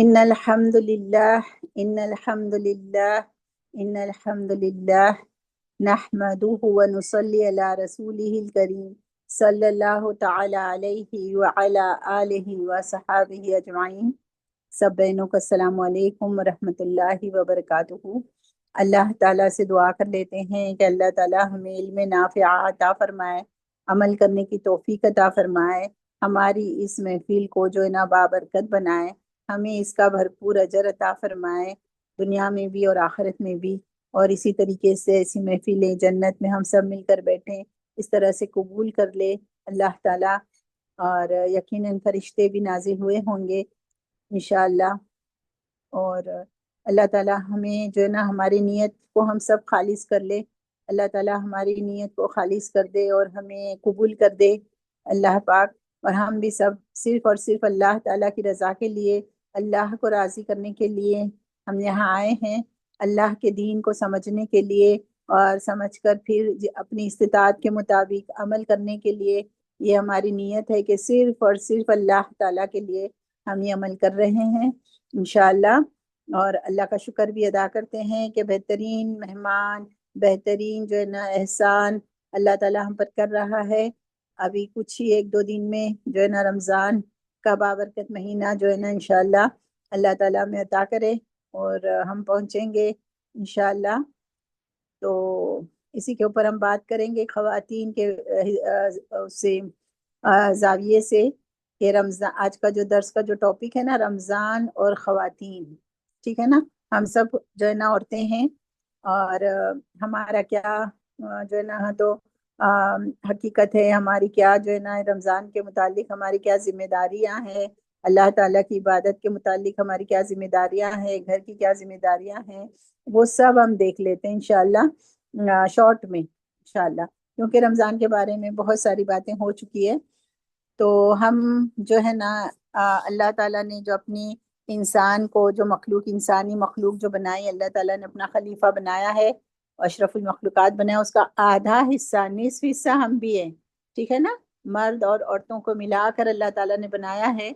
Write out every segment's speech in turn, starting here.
ان الحمد للہ ان الحمد للہ ان الحمد للہ نحمده ونصلي علی رسوله الکریم صلی اللہ تعالی علیہ وعلی آلہ وصحابہ اجمعین۔ سب بہنوں کو السلام علیکم ورحمۃ اللہ وبرکاتہ۔ اللہ تعالیٰ سے دعا کر لیتے ہیں کہ اللہ تعالیٰ ہمیں علم نافع عطا فرمائے، عمل کرنے کی توفیق عطا فرمائے، ہماری اس محفل کو جو ہے نا بابرکت بنائے، ہمیں اس کا بھرپور اجر عطا فرمائے دنیا میں بھی اور آخرت میں بھی، اور اسی طریقے سے ایسی محفلیں جنت میں ہم سب مل کر بیٹھیں اس طرح سے قبول کر لے اللہ تعالیٰ۔ اور یقیناً فرشتے بھی نازل ہوئے ہوں گے انشاءاللہ، اور اللہ تعالیٰ ہمیں جو ہے نا ہماری نیت کو ہم سب خالص کر لے، اللہ تعالیٰ ہماری نیت کو خالص کر دے اور ہمیں قبول کر دے اللہ پاک، اور ہم بھی سب صرف اور صرف اللہ تعالیٰ کی رضا کے لیے، اللہ کو راضی کرنے کے لیے ہم یہاں آئے ہیں، اللہ کے دین کو سمجھنے کے لیے اور سمجھ کر پھر اپنی استطاعت کے مطابق عمل کرنے کے لیے۔ یہ ہماری نیت ہے کہ صرف اور صرف اللہ تعالیٰ کے لیے ہم یہ عمل کر رہے ہیں انشاءاللہ، اور اللہ کا شکر بھی ادا کرتے ہیں کہ بہترین مہمان، بہترین جو ہے نا احسان اللہ تعالیٰ ہم پر کر رہا ہے۔ ابھی کچھ ہی ایک دو دن میں جو ہے نا رمضان کا بابرکت مہینہ جو ہے نا انشاءاللہ اللہ تعالیٰ میں عطا کرے اور ہم پہنچیں گے انشاءاللہ۔ تو اسی کے اوپر ہم بات کریں گے خواتین کے سے زاویے سے، کہ رمضان آج کا جو درس کا جو ٹاپک ہے نا رمضان اور خواتین، ٹھیک ہے نا، ہم سب جو ہے نا عورتیں ہیں، اور ہمارا کیا جو ہے نا تو حقیقت ہے، ہماری کیا جو ہے نا رمضان کے متعلق ہماری کیا ذمہ داریاں ہیں، اللہ تعالیٰ کی عبادت کے متعلق ہماری کیا ذمہ داریاں ہیں، گھر کی کیا ذمہ داریاں ہیں، وہ سب ہم دیکھ لیتے ہیں انشاءاللہ شارٹ میں انشاءاللہ، کیونکہ رمضان کے بارے میں بہت ساری باتیں ہو چکی ہے۔ تو ہم جو ہے نا اللہ تعالیٰ نے جو اپنی انسان کو، جو مخلوق انسانی مخلوق جو بنائی، اللہ تعالیٰ نے اپنا خلیفہ بنایا ہے، اشرف المخلوقات بنایا، اس کا آدھا حصہ، نصف حصہ ہم بھی ہیں، ٹھیک ہے نا، مرد اور عورتوں کو ملا کر اللہ تعالیٰ نے بنایا ہے،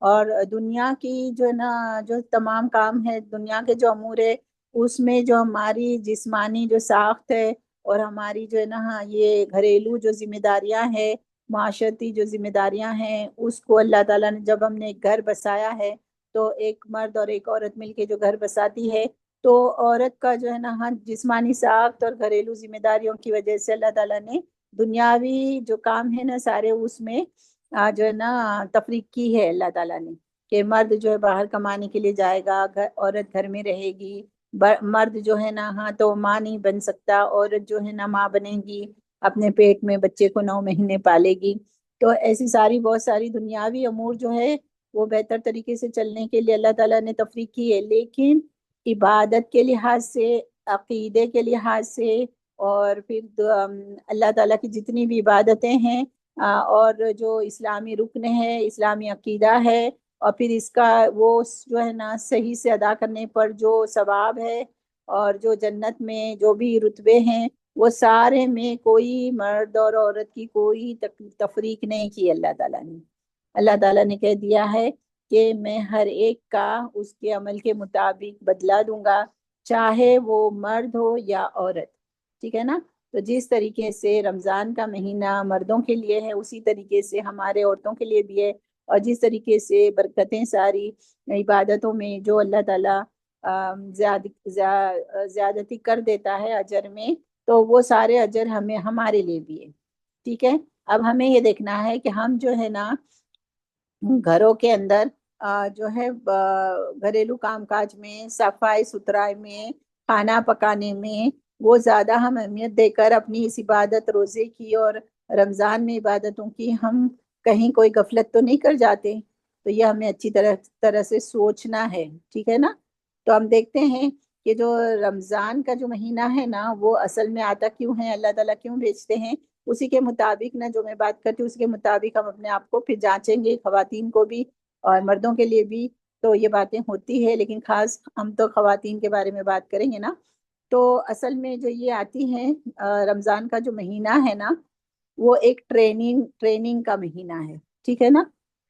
اور دنیا کی جو ہے نا جو تمام کام ہے، دنیا کے جو امور ہے، اس میں جو ہماری جسمانی جو ساخت ہے اور ہماری جو ہے نا یہ گھریلو جو ذمہ داریاں ہیں، معاشرتی جو ذمہ داریاں ہیں، اس کو اللہ تعالیٰ نے جب ہم نے ایک گھر بسایا ہے، تو ایک مرد اور ایک عورت مل کے جو گھر بساتی ہے، تو عورت کا جو ہے نا جسمانی ساخت اور گھریلو ذمہ داریوں کی وجہ سے اللہ تعالیٰ نے دنیاوی جو کام ہے نا سارے اس میں جو ہے نا تفریق کی ہے اللہ تعالیٰ نے، کہ مرد جو ہے باہر کمانے کے لیے جائے گا، عورت گھر میں رہے گی، مرد جو ہے نا تو ماں نہیں بن سکتا، عورت جو ہے نا ماں بنے گی، اپنے پیٹ میں بچے کو 9 مہینے پالے گی۔ تو ایسی ساری بہت ساری دنیاوی امور جو ہے وہ بہتر طریقے سے چلنے کے لیے اللہ تعالیٰ نے تفریق کی ہے، لیکن عبادت کے لحاظ سے، عقیدے کے لحاظ سے، اور پھر اللہ تعالیٰ کی جتنی بھی عبادتیں ہیں اور جو اسلامی رکن ہے، اسلامی عقیدہ ہے، اور پھر اس کا وہ جو ہے نا صحیح سے ادا کرنے پر جو ثواب ہے اور جو جنت میں جو بھی رتبے ہیں، وہ سارے میں کوئی مرد اور عورت کی کوئی تفریق نہیں کی اللہ تعالیٰ نے۔ اللہ تعالیٰ نے کہہ دیا ہے کہ میں ہر ایک کا اس کے عمل کے مطابق بدلہ دوں گا، چاہے وہ مرد ہو یا عورت، ٹھیک ہے نا۔ تو جس طریقے سے رمضان کا مہینہ مردوں کے لیے ہے، اسی طریقے سے ہمارے عورتوں کے لیے بھی ہے، اور جس طریقے سے برکتیں ساری عبادتوں میں جو اللہ تعالیٰ زیادتی کر دیتا ہے اجر میں، تو وہ سارے اجر ہمیں ہمارے لیے بھی ہے، ٹھیک ہے۔ اب ہمیں یہ دیکھنا ہے کہ ہم جو ہے نا گھروں کے اندر جو ہے گھریلو کام کاج میں، صفائی ستھرائی میں، کھانا پکانے میں، وہ زیادہ ہم اہمیت دے کر اپنی اس عبادت روزے کی اور رمضان میں عبادتوں کی ہم کہیں کوئی غفلت تو نہیں کر جاتے، تو یہ ہمیں اچھی طرح سے سوچنا ہے، ٹھیک ہے نا۔ تو ہم دیکھتے ہیں کہ جو رمضان کا جو مہینہ ہے نا، وہ اصل میں آتا کیوں ہے، اللہ تعالیٰ کیوں بھیجتے ہیں، اسی کے مطابق نا جو میں بات کرتی ہوں اسی کے مطابق ہم اپنے آپ کو پھر جانچیں گے، خواتین کو بھی اور مردوں کے لیے بھی تو یہ باتیں ہوتی ہے، لیکن خاص ہم تو خواتین کے بارے میں بات کریں گے نا۔ تو اصل میں جو یہ آتی ہیں رمضان کا جو مہینہ ہے نا، وہ ایک ٹریننگ کا مہینہ ہے، ٹھیک ہے نا۔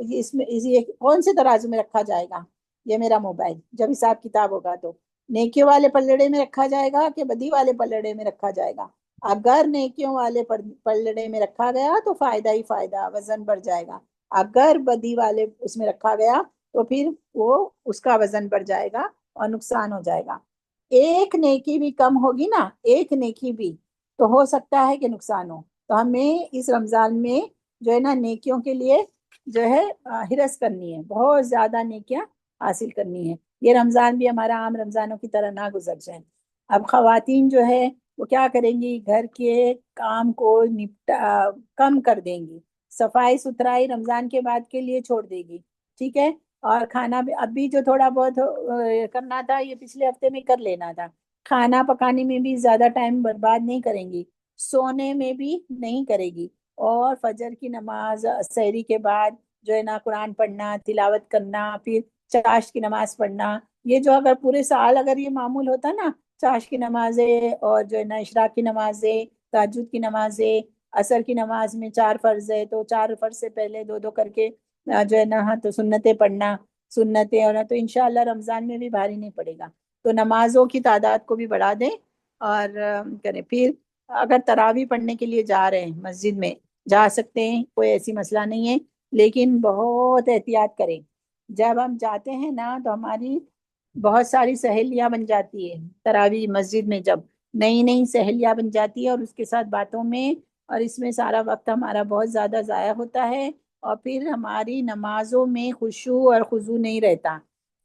یہ کون سے ترازو میں رکھا جائے گا؟ یہ میرا موبائل جب حساب کتاب ہوگا تو نیکیوں والے پلڑے میں رکھا جائے گا کہ بدی والے پلڑے میں رکھا جائے گا؟ اگر نیکیوں والے پلڑے میں رکھا گیا تو فائدہ ہی فائدہ، وزن بڑھ جائے گا۔ اگر بدی والے اس میں رکھا گیا تو پھر وہ اس کا وزن بڑھ جائے گا اور نقصان ہو جائے گا۔ ایک نیکی بھی کم ہوگی نا، ایک نیکی بھی، تو ہو سکتا ہے کہ نقصان ہو۔ تو ہمیں اس رمضان میں جو ہے نا نیکیوں کے لیے جو ہے ہرس کرنی ہے، بہت زیادہ نیکیاں حاصل کرنی ہے۔ یہ رمضان بھی ہمارا عام رمضانوں کی طرح نہ گزر جائے۔ اب خواتین جو ہے وہ کیا کریں گی، گھر کے کام کو کم کر دیں گی، صفائی ستھرائی رمضان کے بعد کے لیے چھوڑ دے گی، ٹھیک ہے، اور کھانا بھی اب بھی جو تھوڑا بہت کرنا تھا یہ پچھلے ہفتے میں کر لینا تھا۔ کھانا پکانے میں بھی زیادہ ٹائم برباد نہیں کریں گی، سونے میں بھی نہیں کرے گی، اور فجر کی نماز، سحری کے بعد جو ہے نا قرآن پڑھنا، تلاوت کرنا، پھر چاشت کی نماز پڑھنا، یہ جو اگر پورے سال اگر یہ معمول ہوتا نا، چاشت کی نمازیں اور جو ہے نا اشراق کی نمازیں، تہجد کی نمازیں، عصر کی نماز میں 4 فرض ہے تو 4 فرض سے پہلے 2 کر کے جو ہے نا تو سنتیں پڑھنا، سنتیں اور تو انشاءاللہ رمضان میں بھی بھاری نہیں پڑے گا۔ تو نمازوں کی تعداد کو بھی بڑھا دیں اور کریں۔ پھر اگر تراویح پڑھنے کے لیے جا رہے ہیں مسجد میں جا سکتے ہیں، کوئی ایسی مسئلہ نہیں ہے، لیکن بہت احتیاط کریں۔ جب ہم جاتے ہیں نا تو ہماری بہت ساری سہیلیاں بن جاتی ہے، تراویح مسجد میں جب نئی نئی سہیلیاں بن جاتی ہے اور اس کے ساتھ باتوں میں اور اس میں سارا وقت ہمارا بہت زیادہ ضائع ہوتا ہے، اور پھر ہماری نمازوں میں خشوع اور خضوع نہیں رہتا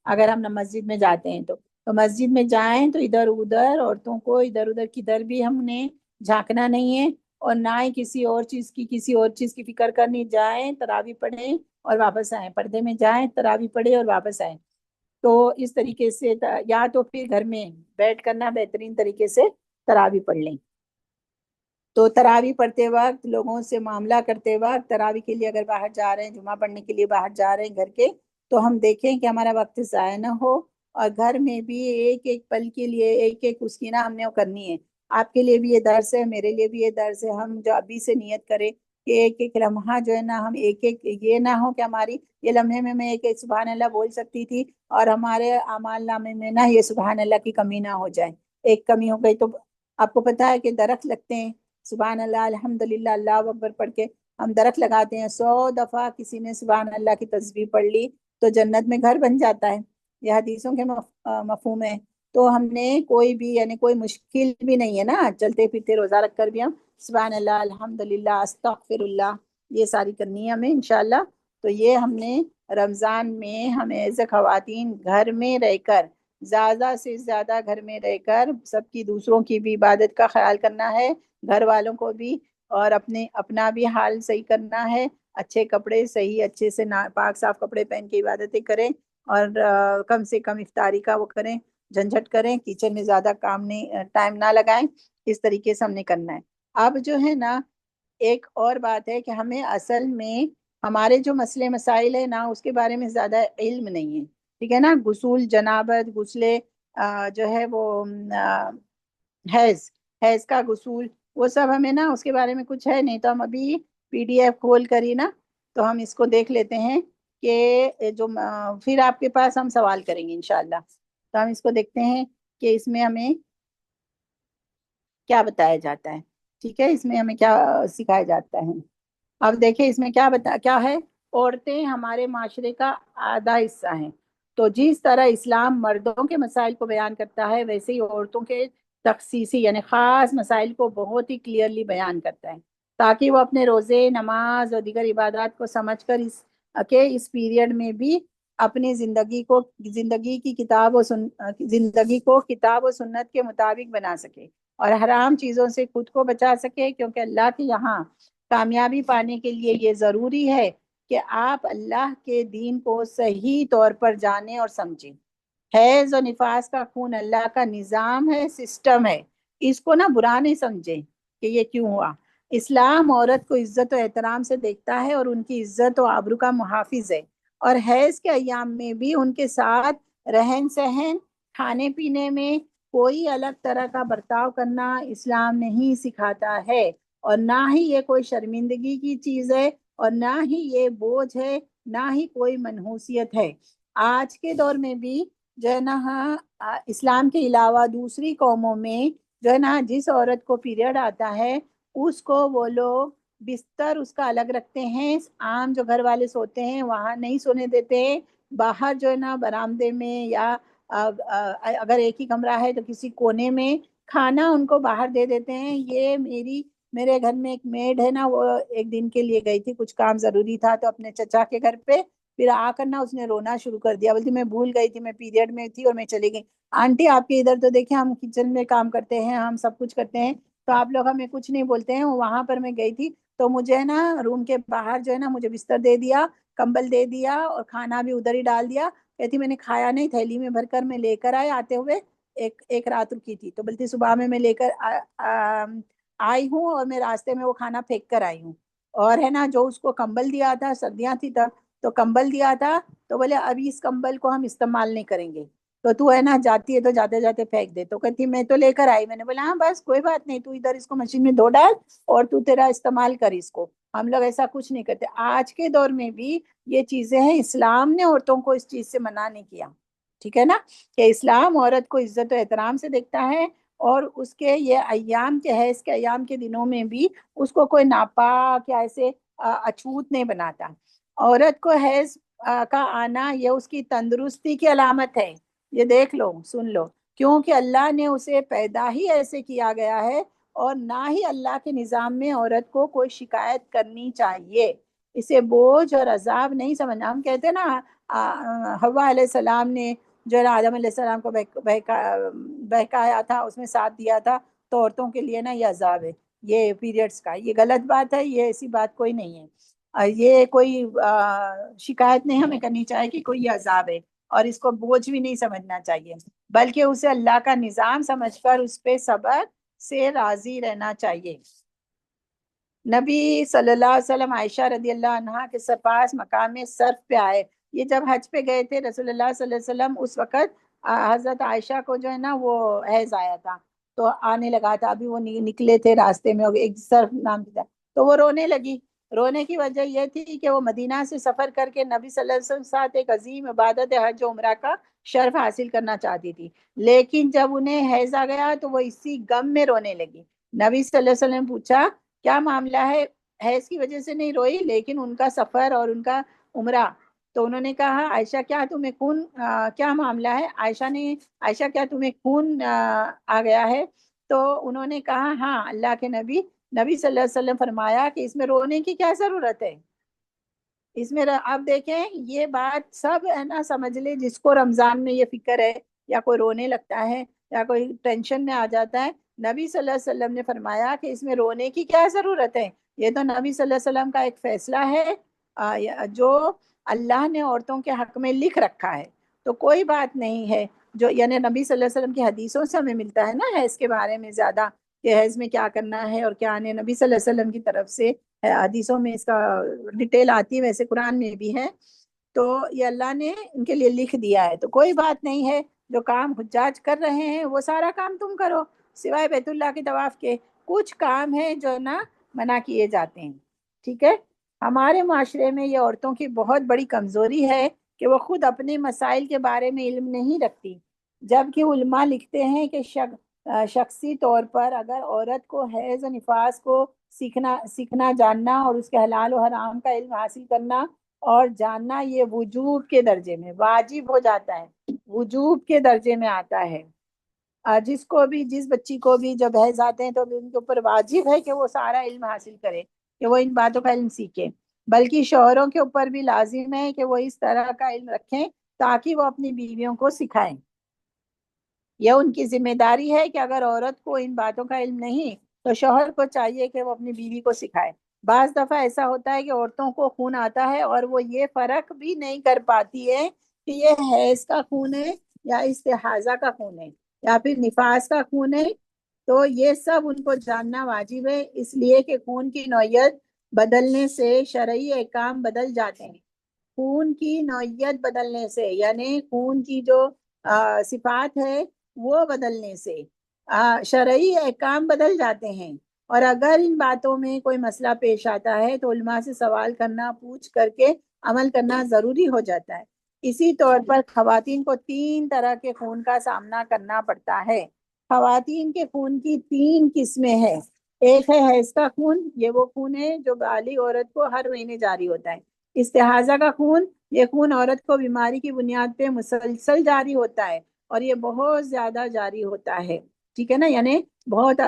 اگر ہم مسجد میں جاتے ہیں تو مسجد میں جائیں تو ادھر ادھر عورتوں کو ادھر ادھر کدھر بھی ہم نے جھانکنا نہیں ہے، اور نہ ہی کسی اور چیز کی فکر کرنی، جائیں تراویح پڑھیں اور واپس آئیں، پردے میں جائیں تراویح پڑھیں اور واپس آئیں۔ تو اس طریقے سے یا تو پھر گھر میں بیٹھ کرنا بہترین طریقے سے تراویح پڑھ لیں۔ تو تراویح پڑھتے وقت لوگوں سے معاملہ کرتے وقت، تراویح کے لیے اگر باہر جا رہے ہیں، جمعہ پڑھنے کے لیے باہر جا رہے ہیں گھر کے، تو ہم دیکھیں کہ ہمارا وقت ضائع نہ ہو، اور گھر میں بھی ایک ایک پل کے لیے ایک ایک اس کی نا ہم نے وہ کرنی ہے۔ آپ کے لیے بھی یہ درس ہے، میرے لیے بھی یہ درس ہے، ہم جو ابھی سے نیت کریں کہ ایک ایک لمحہ جو ہے نا ہم ایک ایک، یہ نہ ہو کہ ہماری یہ لمحے میں ایک ایک سبحان اللہ بول سکتی تھی اور ہمارے اعمال نامے میں نا یہ سبحان اللہ کی کمی نہ ہو جائے، ایک کمی ہو گئی تو آپ کو پتا ہے کہ درخت لگتے ہیں، سبحان اللہ الحمدللہ اللہ اکبر پڑھ کے ہم درخت لگاتے ہیں، 100 دفعہ کسی نے سبحان اللہ کی تسبیح پڑھ لی تو جنت میں گھر بن جاتا ہے، یہ حدیثوں کے مفہوم ہے۔ تو ہم نے کوئی بھی یعنی کوئی مشکل بھی نہیں ہے نا، چلتے پھرتے روزہ رکھ کر بھی ہم سبحان اللہ الحمدللہ استغفر اللہ یہ ساری کرنی ہے ہمیں انشاءاللہ۔ تو یہ ہم نے رمضان میں ہمیں ایز اے خواتین گھر میں رہ کر، زیادہ سے زیادہ گھر میں رہ کر سب کی، دوسروں کی بھی عبادت کا خیال کرنا ہے، گھر والوں کو بھی، اور اپنا بھی حال صحیح کرنا ہے، اچھے کپڑے صحیح اچھے سے پاک صاف کپڑے پہن کے عبادتیں کریں، اور کم سے کم افطاری کا وہ کریں، جھنجھٹ کریں، کچن میں زیادہ کام نہیں، ٹائم نہ لگائیں، اس طریقے سے ہم نے کرنا ہے۔ اب جو ہے نا ایک اور بات ہے کہ ہمیں اصل میں ہمارے جو مسئلے مسائل ہے نا اس کے بارے میں زیادہ علم نہیں ہے، ٹھیک ہے نا، غسول جنابت، غسل جو ہے وہ حیض، حیض کا غسول، وہ سب ہمیں نا اس کے بارے میں کچھ ہے نہیں، تو ہم ابھی PDF کھول کر ہی نا تو ہم اس کو دیکھ لیتے ہیں کہ جو پھر آپ کے پاس ہم سوال کریں گے انشاءاللہ۔ تو ہم اس کو دیکھتے ہیں کہ اس میں ہمیں کیا بتایا جاتا ہے، ٹھیک ہے، اس میں ہمیں کیا سکھایا جاتا ہے۔ اب دیکھیں اس میں کیا ہے، عورتیں ہمارے معاشرے کا آدھا حصہ ہیں، تو جس طرح اسلام مردوں کے مسائل کو بیان کرتا ہے ویسے ہی عورتوں کے تخصیصی یعنی خاص مسائل کو بہت ہی کلیئرلی بیان کرتا ہے، تاکہ وہ اپنے روزے، نماز اور دیگر عبادات کو سمجھ کر اس پیریڈ میں بھی اپنی زندگی کی زندگی کو کتاب و سنت کے مطابق بنا سکے، اور حرام چیزوں سے خود کو بچا سکے، کیونکہ اللہ کے یہاں کامیابی پانے کے لیے یہ ضروری ہے کہ آپ اللہ کے دین کو صحیح طور پر جانیں اور سمجھیں۔ حیض و نفاس کا خون اللہ کا نظام ہے، سسٹم ہے، اس کو نا برا نہیں سمجھیں کہ یہ کیوں ہوا۔ اسلام عورت کو عزت و احترام سے دیکھتا ہے اور ان کی عزت و آبرو کا محافظ ہے، اور حیض کے ایام میں بھی ان کے ساتھ رہن سہن، کھانے پینے میں کوئی الگ طرح کا برتاؤ کرنا اسلام نہیں سکھاتا ہے، اور نہ ہی یہ کوئی شرمندگی کی چیز ہے، اور نہ ہی یہ بوجھ ہے نہ ہی کوئی منحوسیت ہے۔ آج کے دور میں بھی جو ہے نا اسلام کے علاوہ دوسری قوموں میں جو ہے نا جس عورت کو پیریڈ آتا ہے اس کو وہ لوگ بستر اس کا الگ رکھتے ہیں، عام جو گھر والے سوتے ہیں وہاں نہیں سونے دیتے ہیں، باہر جو ہے نا برآمدے میں یا اگر ایک ہی کمرہ ہے تو کسی کونے میں کھانا ان کو باہر دے دیتے ہیں۔ یہ میرے گھر میں ایک میڈ ہے نا، وہ ایک دن کے لیے گئی تھی، کچھ کام ضروری تھا تو اپنے چچا کے گھر پہ، پھر آ کر نا اس نے رونا شروع کر دیا، بولتی میں بھول گئی تھی، میں پیریڈ میں تھی اور میں چلی گئی۔ آنٹی آپ کے ادھر تو دیکھیں ہم کچن میں کام کرتے ہیں، ہم سب کچھ کرتے ہیں، تو آپ لوگ ہمیں کچھ نہیں بولتے ہیں۔ وہاں پر میں گئی تھی تو مجھے نا روم کے باہر جو ہے نا مجھے بستر دے دیا، کمبل دے دیا اور کھانا بھی ادھر ہی ڈال دیا۔ کہتی میں نے کھایا نہیں، تھیلی میں بھر کر میں لے کر آئے، آتے ہوئے ایک رات رکی تھی تو بلکہ صبح میں لے کر آئی ہوں اور میں راستے میں وہ کھانا پھینک کر آئی ہوں۔ اور ہے نا جو اس کو کمبل دیا تھا، سردیاں تھی تب تو کمبل دیا تھا، تو بولے ابھی اس کمبل کو ہم استعمال نہیں کریں گے، تو ہے نا جاتی ہے تو جاتے جاتے پھینک دے، تو کہتی میں تو لے کر آئی۔ میں نے بولا ہاں بس کوئی بات نہیں، تو ادھر اس کو مشین میں دھو ڈال اور تو تیرا استعمال کر اس کو، ہم لوگ ایسا کچھ نہیں کرتے۔ آج کے دور میں بھی یہ چیزیں ہیں، اسلام نے عورتوں کو اس چیز سے منع نہیں کیا، ٹھیک ہے نا، کہ اسلام عورت کو عزت و احترام سے دیکھتا ہے، اور اس کے یہ ایام کے حیض کے ایام کے دنوں میں بھی اس کو کوئی ناپاک یا ایسے اچھوت نہیں بناتا۔ عورت کو حیض کا آنا یہ اس کی تندرستی کی علامت ہے، یہ دیکھ لو سن لو، کیونکہ اللہ نے اسے پیدا ہی ایسے کیا گیا ہے، اور نہ ہی اللہ کے نظام میں عورت کو کوئی شکایت کرنی چاہیے، اسے بوجھ اور عذاب نہیں سمجھنا۔ ہم کہتے ہیں نا حوا علیہ السلام نے جو ہے نا آدم علیہ السلام کو بہکایا تھا، اس میں ساتھ دیا تھا، تو عورتوں کے لیے نا یہ عذاب ہے، یہ پیریڈز کا، یہ غلط بات ہے، یہ ایسی بات کوئی نہیں ہے، یہ کوئی شکایت نہیں ہمیں کرنی چاہیے کہ کوئی یہ عذاب ہے، اور اس کو بوجھ بھی نہیں سمجھنا چاہیے، بلکہ اسے اللہ کا نظام سمجھ کر اس پہ صبر سے راضی رہنا چاہیے۔ نبی صلی اللہ علیہ وسلم عائشہ رضی اللہ عنہا کے پاس مقام صرف پہ آئے، یہ جب حج پہ گئے تھے رسول اللہ صلی اللہ علیہ وسلم، اس وقت حضرت عائشہ کو جو ہے نا وہ حیض آیا تھا، تو آنے لگا تھا، ابھی وہ نکلے تھے راستے میں، ایک صرف نام تھا، تو وہ رونے لگی۔ رونے کی وجہ یہ تھی کہ وہ مدینہ سے سفر کر کے نبی صلی اللہ علیہ وسلم ساتھ ایک عظیم عبادت حج و عمرہ کا شرف حاصل کرنا چاہتی تھی، لیکن جب انہیں حیض آ گیا تو وہ اسی غم میں رونے لگی۔ نبی صلی اللہ علیہ وسلم نے پوچھا کیا معاملہ ہے؟ حیض کی وجہ سے نہیں روئی، لیکن ان کا سفر اور ان کا عمرہ، تو انہوں نے کہا عائشہ کیا تمہیں خون کیا معاملہ ہے؟ عائشہ کیا تمہیں خون آ گیا ہے؟ تو انہوں نے کہا ہاں اللہ کے نبی صلی اللہ علیہ وسلم فرمایا کہ اس میں رونے کی کیا ضرورت ہے، اس میں آپ دیکھیں یہ بات سب ہے نا سمجھ لے، جس کو رمضان میں یہ فکر ہے یا کوئی رونے لگتا ہے یا کوئی ٹینشن میں آ جاتا ہے، نبی صلی اللہ علیہ وسلم نے فرمایا کہ اس میں رونے کی کیا ضرورت ہے، یہ تو نبی صلی اللہ علیہ وسلم کا ایک فیصلہ ہے جو اللہ نے عورتوں کے حق میں لکھ رکھا ہے، تو کوئی بات نہیں ہے، جو یعنی نبی صلی اللہ علیہ وسلم کی حدیثوں سے ہمیں ملتا ہے نا حیض کے بارے میں زیادہ، کہ حیض میں کیا کرنا ہے اور کیا نہیں، نبی صلی اللہ علیہ وسلم کی طرف سے حدیثوں میں اس کا ڈیٹیل آتی ہے، ویسے قرآن میں بھی ہے، تو یہ اللہ نے ان کے لیے لکھ دیا ہے، تو کوئی بات نہیں ہے، جو کام حجاج کر رہے ہیں وہ سارا کام تم کرو، سوائے بیت اللہ کے طواف کے، کچھ کام ہے جو نا منع کیے جاتے ہیں، ٹھیک ہے۔ ہمارے معاشرے میں یہ عورتوں کی بہت بڑی کمزوری ہے کہ وہ خود اپنے مسائل کے بارے میں علم نہیں رکھتی، جبکہ علماء لکھتے ہیں کہ شخصی طور پر اگر عورت کو حیض و نفاس کو سیکھنا جاننا اور اس کے حلال و حرام کا علم حاصل کرنا اور جاننا، یہ وجوب کے درجے میں واجب ہو جاتا ہے، وجوب کے درجے میں آتا ہے، جس بچی کو بھی جب حیض آتے ہیں تو ان کے اوپر واجب ہے کہ وہ سارا علم حاصل کرے، کہ وہ ان باتوں کا علم سیکھے، بلکہ شوہروں کے اوپر بھی لازم ہے کہ وہ اس طرح کا علم رکھیں تاکہ وہ اپنی بیویوں کو سکھائیں، یہ ان کی ذمہ داری ہے کہ اگر عورت کو ان باتوں کا علم نہیں تو شوہر کو چاہیے کہ وہ اپنی بیوی کو سکھائے۔ بعض دفعہ ایسا ہوتا ہے کہ عورتوں کو خون آتا ہے اور وہ یہ فرق بھی نہیں کر پاتی ہے کہ یہ حیض کا خون ہے یا استحاضہ کا خون ہے یا پھر نفاس کا خون ہے، تو یہ سب ان کو جاننا واجب ہے، اس لیے کہ خون کی نوعیت بدلنے سے شرعی احکام بدل جاتے ہیں، خون کی نوعیت بدلنے سے یعنی خون کی جو صفات ہے وہ بدلنے سے شرعی احکام بدل جاتے ہیں، اور اگر ان باتوں میں کوئی مسئلہ پیش آتا ہے تو علماء سے سوال کرنا، پوچھ کر کے عمل کرنا ضروری ہو جاتا ہے۔ اسی طور پر خواتین کو 3 طرح کے خون کا سامنا کرنا پڑتا ہے۔ خواتین کے خون کی 3 قسمیں ہیں۔ ایک ہے حیض کا خون، یہ وہ خون ہے جو بالغ عورت کو ہر مہینے جاری ہوتا ہے۔ استحاضہ کا خون، یہ خون عورت کو بیماری کی بنیاد پہ مسلسل جاری ہوتا ہے، اور یہ بہت زیادہ جاری ہوتا ہے، ٹھیک ہے نا، یعنی بہت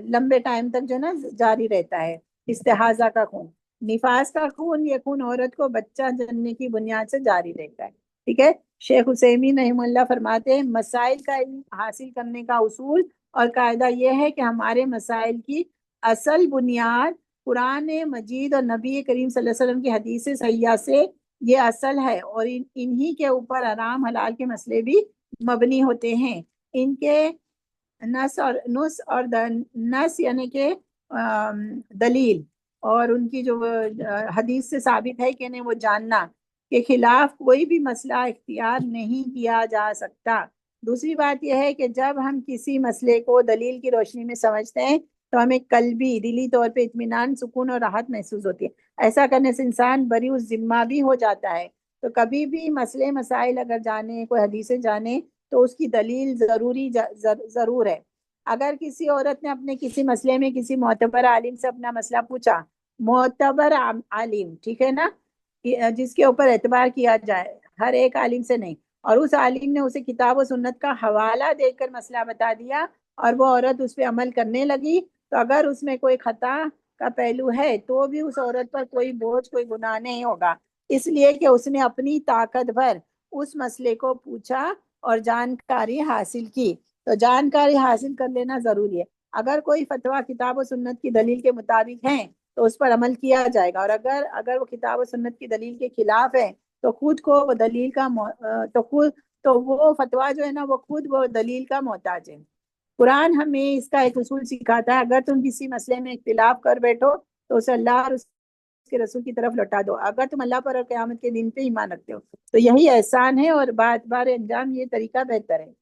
لمبے ٹائم تک جو ہے نا جاری رہتا ہے استحاضہ کا خون۔ نفاس کا خون، یہ خون عورت کو بچہ جننے کی بنیاد سے جاری رہتا ہے، ٹھیک ہے۔ شیخ حسین رحمہ اللہ فرماتے ہیں مسائل کا علم حاصل کرنے کا اصول اور قاعدہ یہ ہے کہ ہمارے مسائل کی اصل بنیاد قرآن مجید اور نبی کریم صلی اللہ علیہ وسلم کی حدیث صحیحہ سے یہ اصل ہے، اور انہی کے اوپر حرام حلال کے مسئلے بھی مبنی ہوتے ہیں۔ ان کے نس اور نس یعنی کہ دلیل، اور ان کی جو حدیث سے ثابت ہے کہ نہیں وہ جاننا کے خلاف کوئی بھی مسئلہ اختیار نہیں کیا جا سکتا۔ دوسری بات یہ ہے کہ جب ہم کسی مسئلے کو دلیل کی روشنی میں سمجھتے ہیں تو ہمیں قلبی دلی طور پہ اطمینان، سکون اور راحت محسوس ہوتی ہے۔ ایسا کرنے سے انسان بری الذمہ بھی ہو جاتا ہے۔ تو کبھی بھی مسئلے مسائل اگر جانے، کوئی حدیثیں جانے، تو اس کی دلیل ضرور ہے۔ اگر کسی عورت نے اپنے کسی مسئلے میں کسی معتبر عالم سے اپنا مسئلہ پوچھا، معتبر عالم، ٹھیک ہے نا، جس کے اوپر اعتبار کیا جائے، ہر ایک عالم سے نہیں، اور اس عالم نے اسے کتاب و سنت کا حوالہ دے کر مسئلہ بتا دیا اور وہ عورت اس پہ عمل کرنے لگی، تو اگر اس میں کوئی خطا کا پہلو ہے تو بھی اس عورت پر کوئی بوجھ، کوئی گناہ نہیں ہوگا، اس لیے کہ اس نے اپنی طاقت بھر اس مسئلے کو پوچھا اور جانکاری حاصل کی۔ تو جانکاری حاصل کر لینا ضروری ہے۔ اگر کوئی فتویٰ کتاب و سنت کی دلیل کے مطابق ہیں تو اس پر عمل کیا جائے گا، اور اگر وہ کتاب و سنت کی دلیل کے خلاف ہے تو خود کو وہ دلیل کا تو وہ فتویٰ جو ہے نا وہ دلیل کا محتاج ہے۔ قرآن ہمیں اس کا ایک اصول سکھاتا ہے، اگر تم کسی مسئلے میں اختلاف کر بیٹھو تو اسے اللہ اور اس کے رسول کی طرف لوٹا دو، اگر تم اللہ پر اور قیامت کے دن پہ ایمان رکھتے ہو تو یہی احسان ہے، اور بار بار انجام یہ طریقہ بہتر ہے۔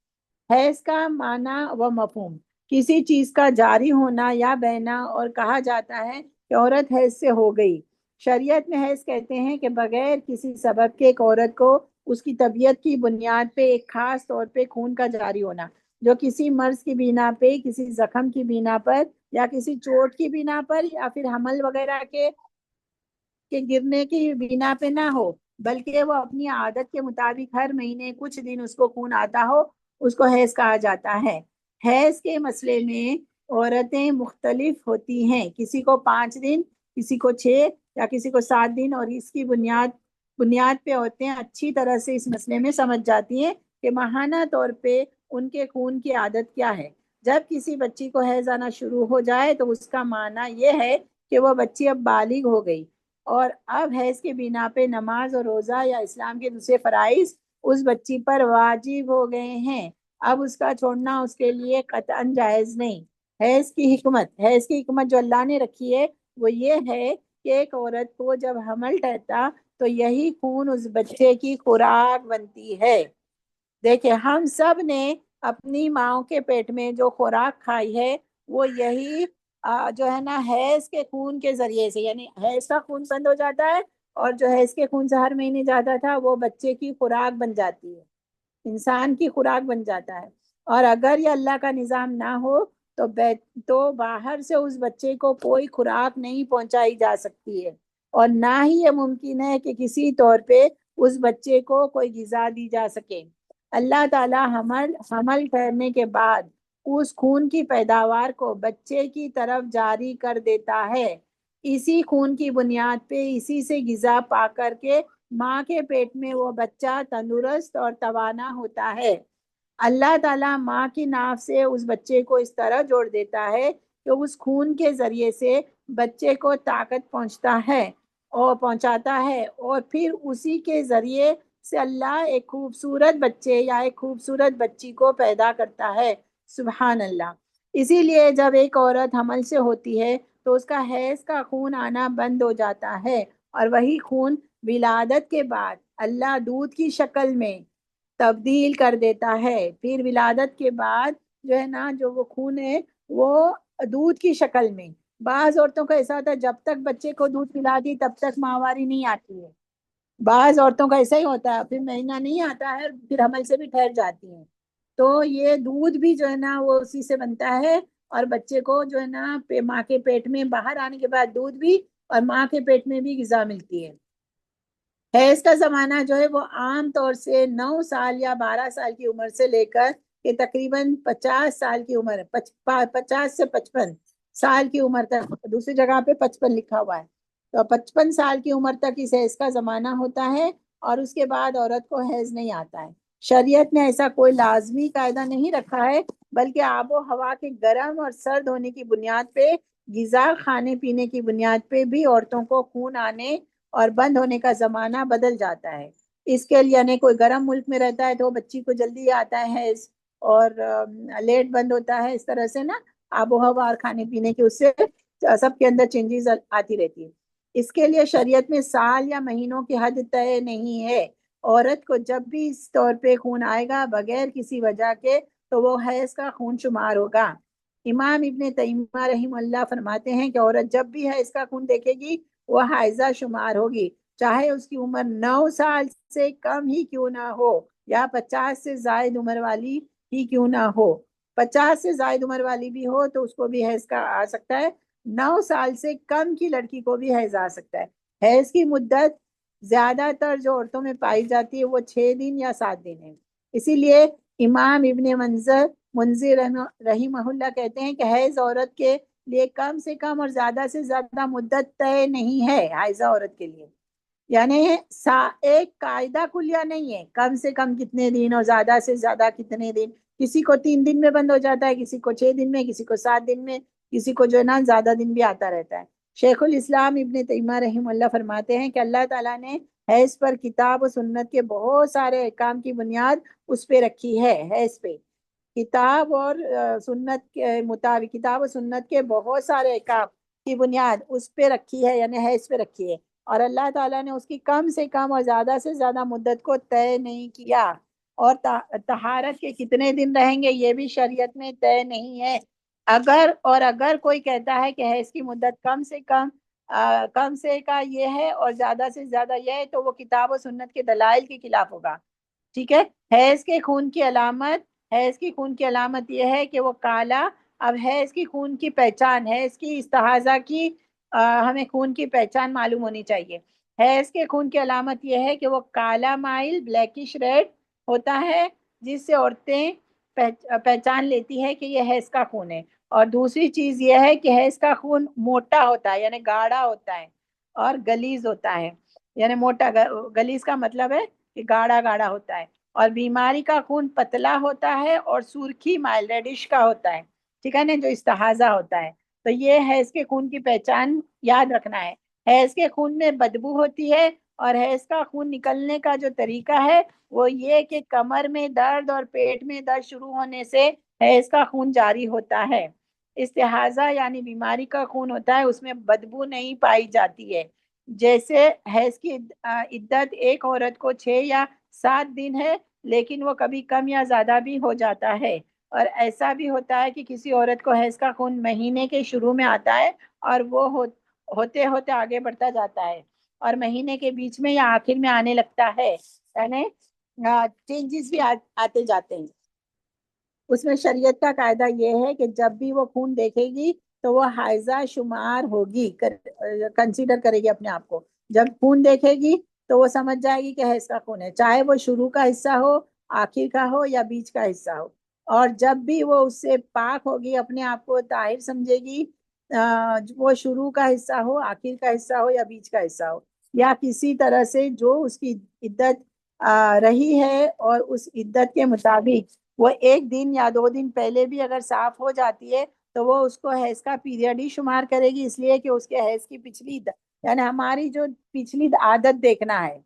حیض کا معنی و مفہوم، کسی چیز کا جاری ہونا یا بہنا، اور کہا جاتا ہے کہ عورت حیض سے ہو گئی۔ شریعت میں حیض کہتے ہیں کہ بغیر کسی سبب کے ایک عورت کو اس کی طبیعت کی بنیاد پہ ایک خاص طور پہ خون کا جاری ہونا، جو کسی مرض کی بنا پہ، کسی زخم کی بنا پر، یا کسی چوٹ کی بنا پر، یا پھر حمل وغیرہ کے گرنے کی بنا پہ نہ ہو، بلکہ وہ اپنی عادت کے مطابق ہر مہینے کچھ دن اس کو خون آتا ہو، اس کو حیض کہا جاتا ہے۔ حیض کے مسئلے میں عورتیں مختلف ہوتی ہیں، کسی کو 5 دن، کسی کو 6، یا کسی کو 7 دن، اور اس کی بنیاد پہ عورتیں اچھی طرح سے اس مسئلے میں سمجھ جاتی ہیں کہ ماہانہ طور پہ ان کے خون کی عادت کیا ہے۔ جب کسی بچی کو حیض آنا شروع ہو جائے تو اس کا معنی یہ ہے کہ وہ بچی اب بالغ ہو گئی، اور اب حیض کے بنا پہ نماز اور روزہ یا اسلام کے دوسرے فرائض اس بچی پر واجب ہو گئے ہیں۔ اب اس کا چھوڑنا اس کے لیے قطعاً جائز نہیں۔ حیض کی حکمت جو اللہ نے رکھی ہے وہ یہ ہے کہ ایک عورت کو جب حمل ٹھہرتا تو یہی خون اس بچے کی خوراک بنتی ہے۔ دیکھیں ہم سب نے اپنی ماؤں کے پیٹ میں جو خوراک کھائی ہے وہ یہی جو ہے نا حیض کے خون کے ذریعے سے، یعنی حیض کا خون بند ہو جاتا ہے، اور جو حیض کے خون سے ہر مہینے جاتا تھا وہ بچے کی خوراک بن جاتی ہے، انسان کی خوراک بن جاتا ہے۔ اور اگر یہ اللہ کا نظام نہ ہو تو باہر سے اس بچے کو کوئی خوراک نہیں پہنچائی جا سکتی ہے، اور نہ ہی یہ ممکن ہے کہ کسی طور پہ اس بچے کو کوئی غذا دی جا سکے۔ اللہ تعالی حمل ٹھہرنے کے بعد اس خون کی پیداوار کو بچے کی طرف جاری کر دیتا ہے، اسی خون کی بنیاد پہ اسی سے غذا پا کر کے ماں کے پیٹ میں وہ بچہ تندرست اور توانا ہوتا ہے۔ اللہ تعالیٰ ماں کی ناف سے اس بچے کو اس طرح جوڑ دیتا ہے کہ اس خون کے ذریعے سے بچے کو طاقت پہنچاتا ہے، اور پھر اسی کے ذریعے سے اللہ ایک خوبصورت بچے یا ایک خوبصورت بچی کو پیدا کرتا ہے۔ سبحان اللہ۔ اسی لیے جب ایک عورت حمل سے ہوتی ہے تو اس کا حیض کا خون آنا بند ہو جاتا ہے، اور وہی خون ولادت کے بعد اللہ دودھ کی شکل میں تبدیل کر دیتا ہے۔ پھر ولادت کے بعد جو ہے نا جو وہ خون ہے وہ دودھ کی شکل میں، بعض عورتوں کا ایسا ہوتا ہے جب تک بچے کو دودھ پلا دی تب تک ماہواری نہیں آتی ہے، بعض عورتوں کا ایسا ہی ہوتا ہے، پھر مہینہ نہیں آتا ہے پھر حمل سے بھی ٹھہر جاتی ہیں، تو یہ دودھ بھی جو ہے نا وہ اسی سے بنتا ہے، اور بچے کو جو ہے نا ماں کے پیٹ میں باہر آنے کے بعد دودھ بھی، اور ماں کے پیٹ میں بھی غذا ملتی ہے۔ حیض کا زمانہ جو ہے وہ عام طور سے 9 سال یا 12 سال کی عمر سے لے کر کہ تقریباً 50 سال کی عمر، 50 سے 55 سال کی عمر تک، دوسری جگہ پہ 55 لکھا ہوا ہے، تو 55 سال کی عمر تک اس حیض کا زمانہ ہوتا ہے، اور اس کے بعد عورت کو حیض نہیں آتا ہے۔ شریعت نے ایسا کوئی لازمی قاعدہ نہیں رکھا ہے، بلکہ آب و ہوا کے گرم اور سرد ہونے کی بنیاد پہ، غذا کھانے پینے کی بنیاد پہ بھی عورتوں کو خون آنے اور بند ہونے کا زمانہ بدل جاتا ہے۔ اس کے لیے یعنی کوئی گرم ملک میں رہتا ہے تو بچی کو جلدی آتا ہے حیض، اور لیٹ بند ہوتا ہے، اس طرح سے نا آب و ہوا اور کھانے پینے کے اس سے سب کے اندر چینجز آتی رہتی ہے۔ اس کے لیے شریعت میں سال یا مہینوں کی حد طے نہیں ہے، عورت کو جب بھی اس طور پہ خون آئے گا بغیر کسی وجہ کے تو وہ حیض کا خون شمار ہوگا۔ امام ابن تیمیہ رحم اللہ فرماتے ہیں کہ عورت جب بھی حیض کا خون دیکھے گی وہ حائضہ شمار ہوگی، چاہے اس کی عمر 9 سال سے کم ہی کیوں نہ ہو، یا 50 سے زائد عمر والی ہی کیوں نہ ہو۔ 50 سے زائد عمر والی بھی ہو تو اس کو بھی حیض کا آ سکتا ہے، 9 سال سے کم کی لڑکی کو بھی حیض آ سکتا ہے۔ حیض کی مدت زیادہ تر جو عورتوں میں پائی جاتی ہے وہ 6 دن یا 7 دن ہے۔ اسی لیے امام ابن منذر رحمہ اللہ کہتے ہیں کہ حیض عورت کے لیے کم سے کم اور زیادہ سے زیادہ مدت طے نہیں ہے، حائضہ عورت کے لیے، یعنی ایک قاعدہ کلیہ نہیں ہے کم سے کم کتنے دن اور زیادہ سے زیادہ کتنے دن۔ کسی کو 3 دن میں بند ہو جاتا ہے، کسی کو 6 دن میں، کسی کو 7 دن میں، کسی کو جو ہے نا زیادہ دن بھی آتا رہتا ہے۔ شیخ الاسلام ابن تیمیہ رحم اللہ فرماتے ہیں کہ اللہ تعالیٰ نے حیض پر کتاب و سنت کے بہت سارے احکام کی بنیاد اس پہ رکھی ہے، حیض پہ کتاب اور سنت کے مطابق، کتاب و سنت کے بہت سارے احکام کی بنیاد اس پہ رکھی ہے، یعنی حیض پہ رکھی ہے، اور اللہ تعالیٰ نے اس کی کم سے کم اور زیادہ سے زیادہ مدت کو طے نہیں کیا، اور طہارت کے کتنے دن رہیں گے یہ بھی شریعت میں طے نہیں ہے۔ اگر کوئی کہتا ہے کہ حیض کی مدت کم سے کم کم سے کا یہ ہے اور زیادہ سے زیادہ یہ ہے تو وہ کتاب و سنت کے دلائل کے خلاف ہوگا۔ ٹھیک ہے، حیض کی خون کی علامت یہ ہے کہ وہ کالا۔ اب حیض کی خون کی پہچان، حیض کی استحاضہ کی ہمیں خون کی پہچان معلوم ہونی چاہیے۔ حیض کے خون کی علامت یہ ہے کہ وہ کالا مائل بلیکش ریڈ ہوتا ہے، جس سے عورتیں پہچان لیتی ہے کہ یہ حیض کا خون ہے۔ اور دوسری چیز یہ ہے کہ حیض کا خون موٹا ہوتا ہے، یعنی گاڑھا ہوتا ہے، اور گلیز ہوتا ہے، یعنی موٹا، گلیز کا مطلب ہے کہ گاڑھا گاڑھا ہوتا ہے، اور بیماری کا خون پتلا ہوتا ہے اور سرخی مائل ریڈش کا ہوتا ہے، ٹھیک ہے نا، جو استحاضہ ہوتا ہے۔ تو یہ حیض کے خون کی پہچان یاد رکھنا ہے۔ حیض کے خون میں بدبو ہوتی ہے، اور حیض کا خون نکلنے کا جو طریقہ ہے وہ یہ کہ کمر میں درد اور پیٹ میں درد شروع ہونے سے حیض کا خون جاری ہوتا ہے۔ استحاضہ یعنی بیماری کا خون ہوتا ہے، اس میں بدبو نہیں پائی جاتی ہے۔ جیسے حیض کی عدت ایک عورت کو 6 یا 7 دن ہے، لیکن وہ کبھی کم یا زیادہ بھی ہو جاتا ہے، اور ایسا بھی ہوتا ہے کہ کسی عورت کو حیض کا خون مہینے کے شروع میں آتا ہے اور وہ ہوتے ہوتے آگے بڑھتا جاتا ہے، اور مہینے کے بیچ میں یا آخر میں آنے لگتا ہے، یعنی چینجز بھی آتے جاتے ہیں۔ اس میں شریعت کا قاعدہ یہ ہے کہ جب بھی وہ خون دیکھے گی تو وہ حائضہ شمار ہوگی، کنسیڈر کرے گی اپنے آپ کو۔ جب خون دیکھے گی تو وہ سمجھ جائے گی کہ حیض کا خون ہے، چاہے وہ شروع کا حصہ ہو، آخر کا ہو، یا بیچ کا حصہ ہو۔ اور جب بھی وہ اس سے پاک ہوگی، اپنے آپ کو طاہر سمجھے گی، وہ شروع کا حصہ ہو، آخر کا حصہ ہو، یا بیچ کا حصہ ہو، یا کسی طرح سے جو اس کی عدت رہی ہے، اور اس عدت کے مطابق وہ 1 دن یا 2 دن پہلے بھی اگر صاف ہو جاتی ہے تو وہ اس کو حیض کا پیریڈ ہی شمار کرے گی، اس لیے کہ اس کے حیض کی پچھلی یعنی ہماری جو پچھلی عادت دیکھنا ہے،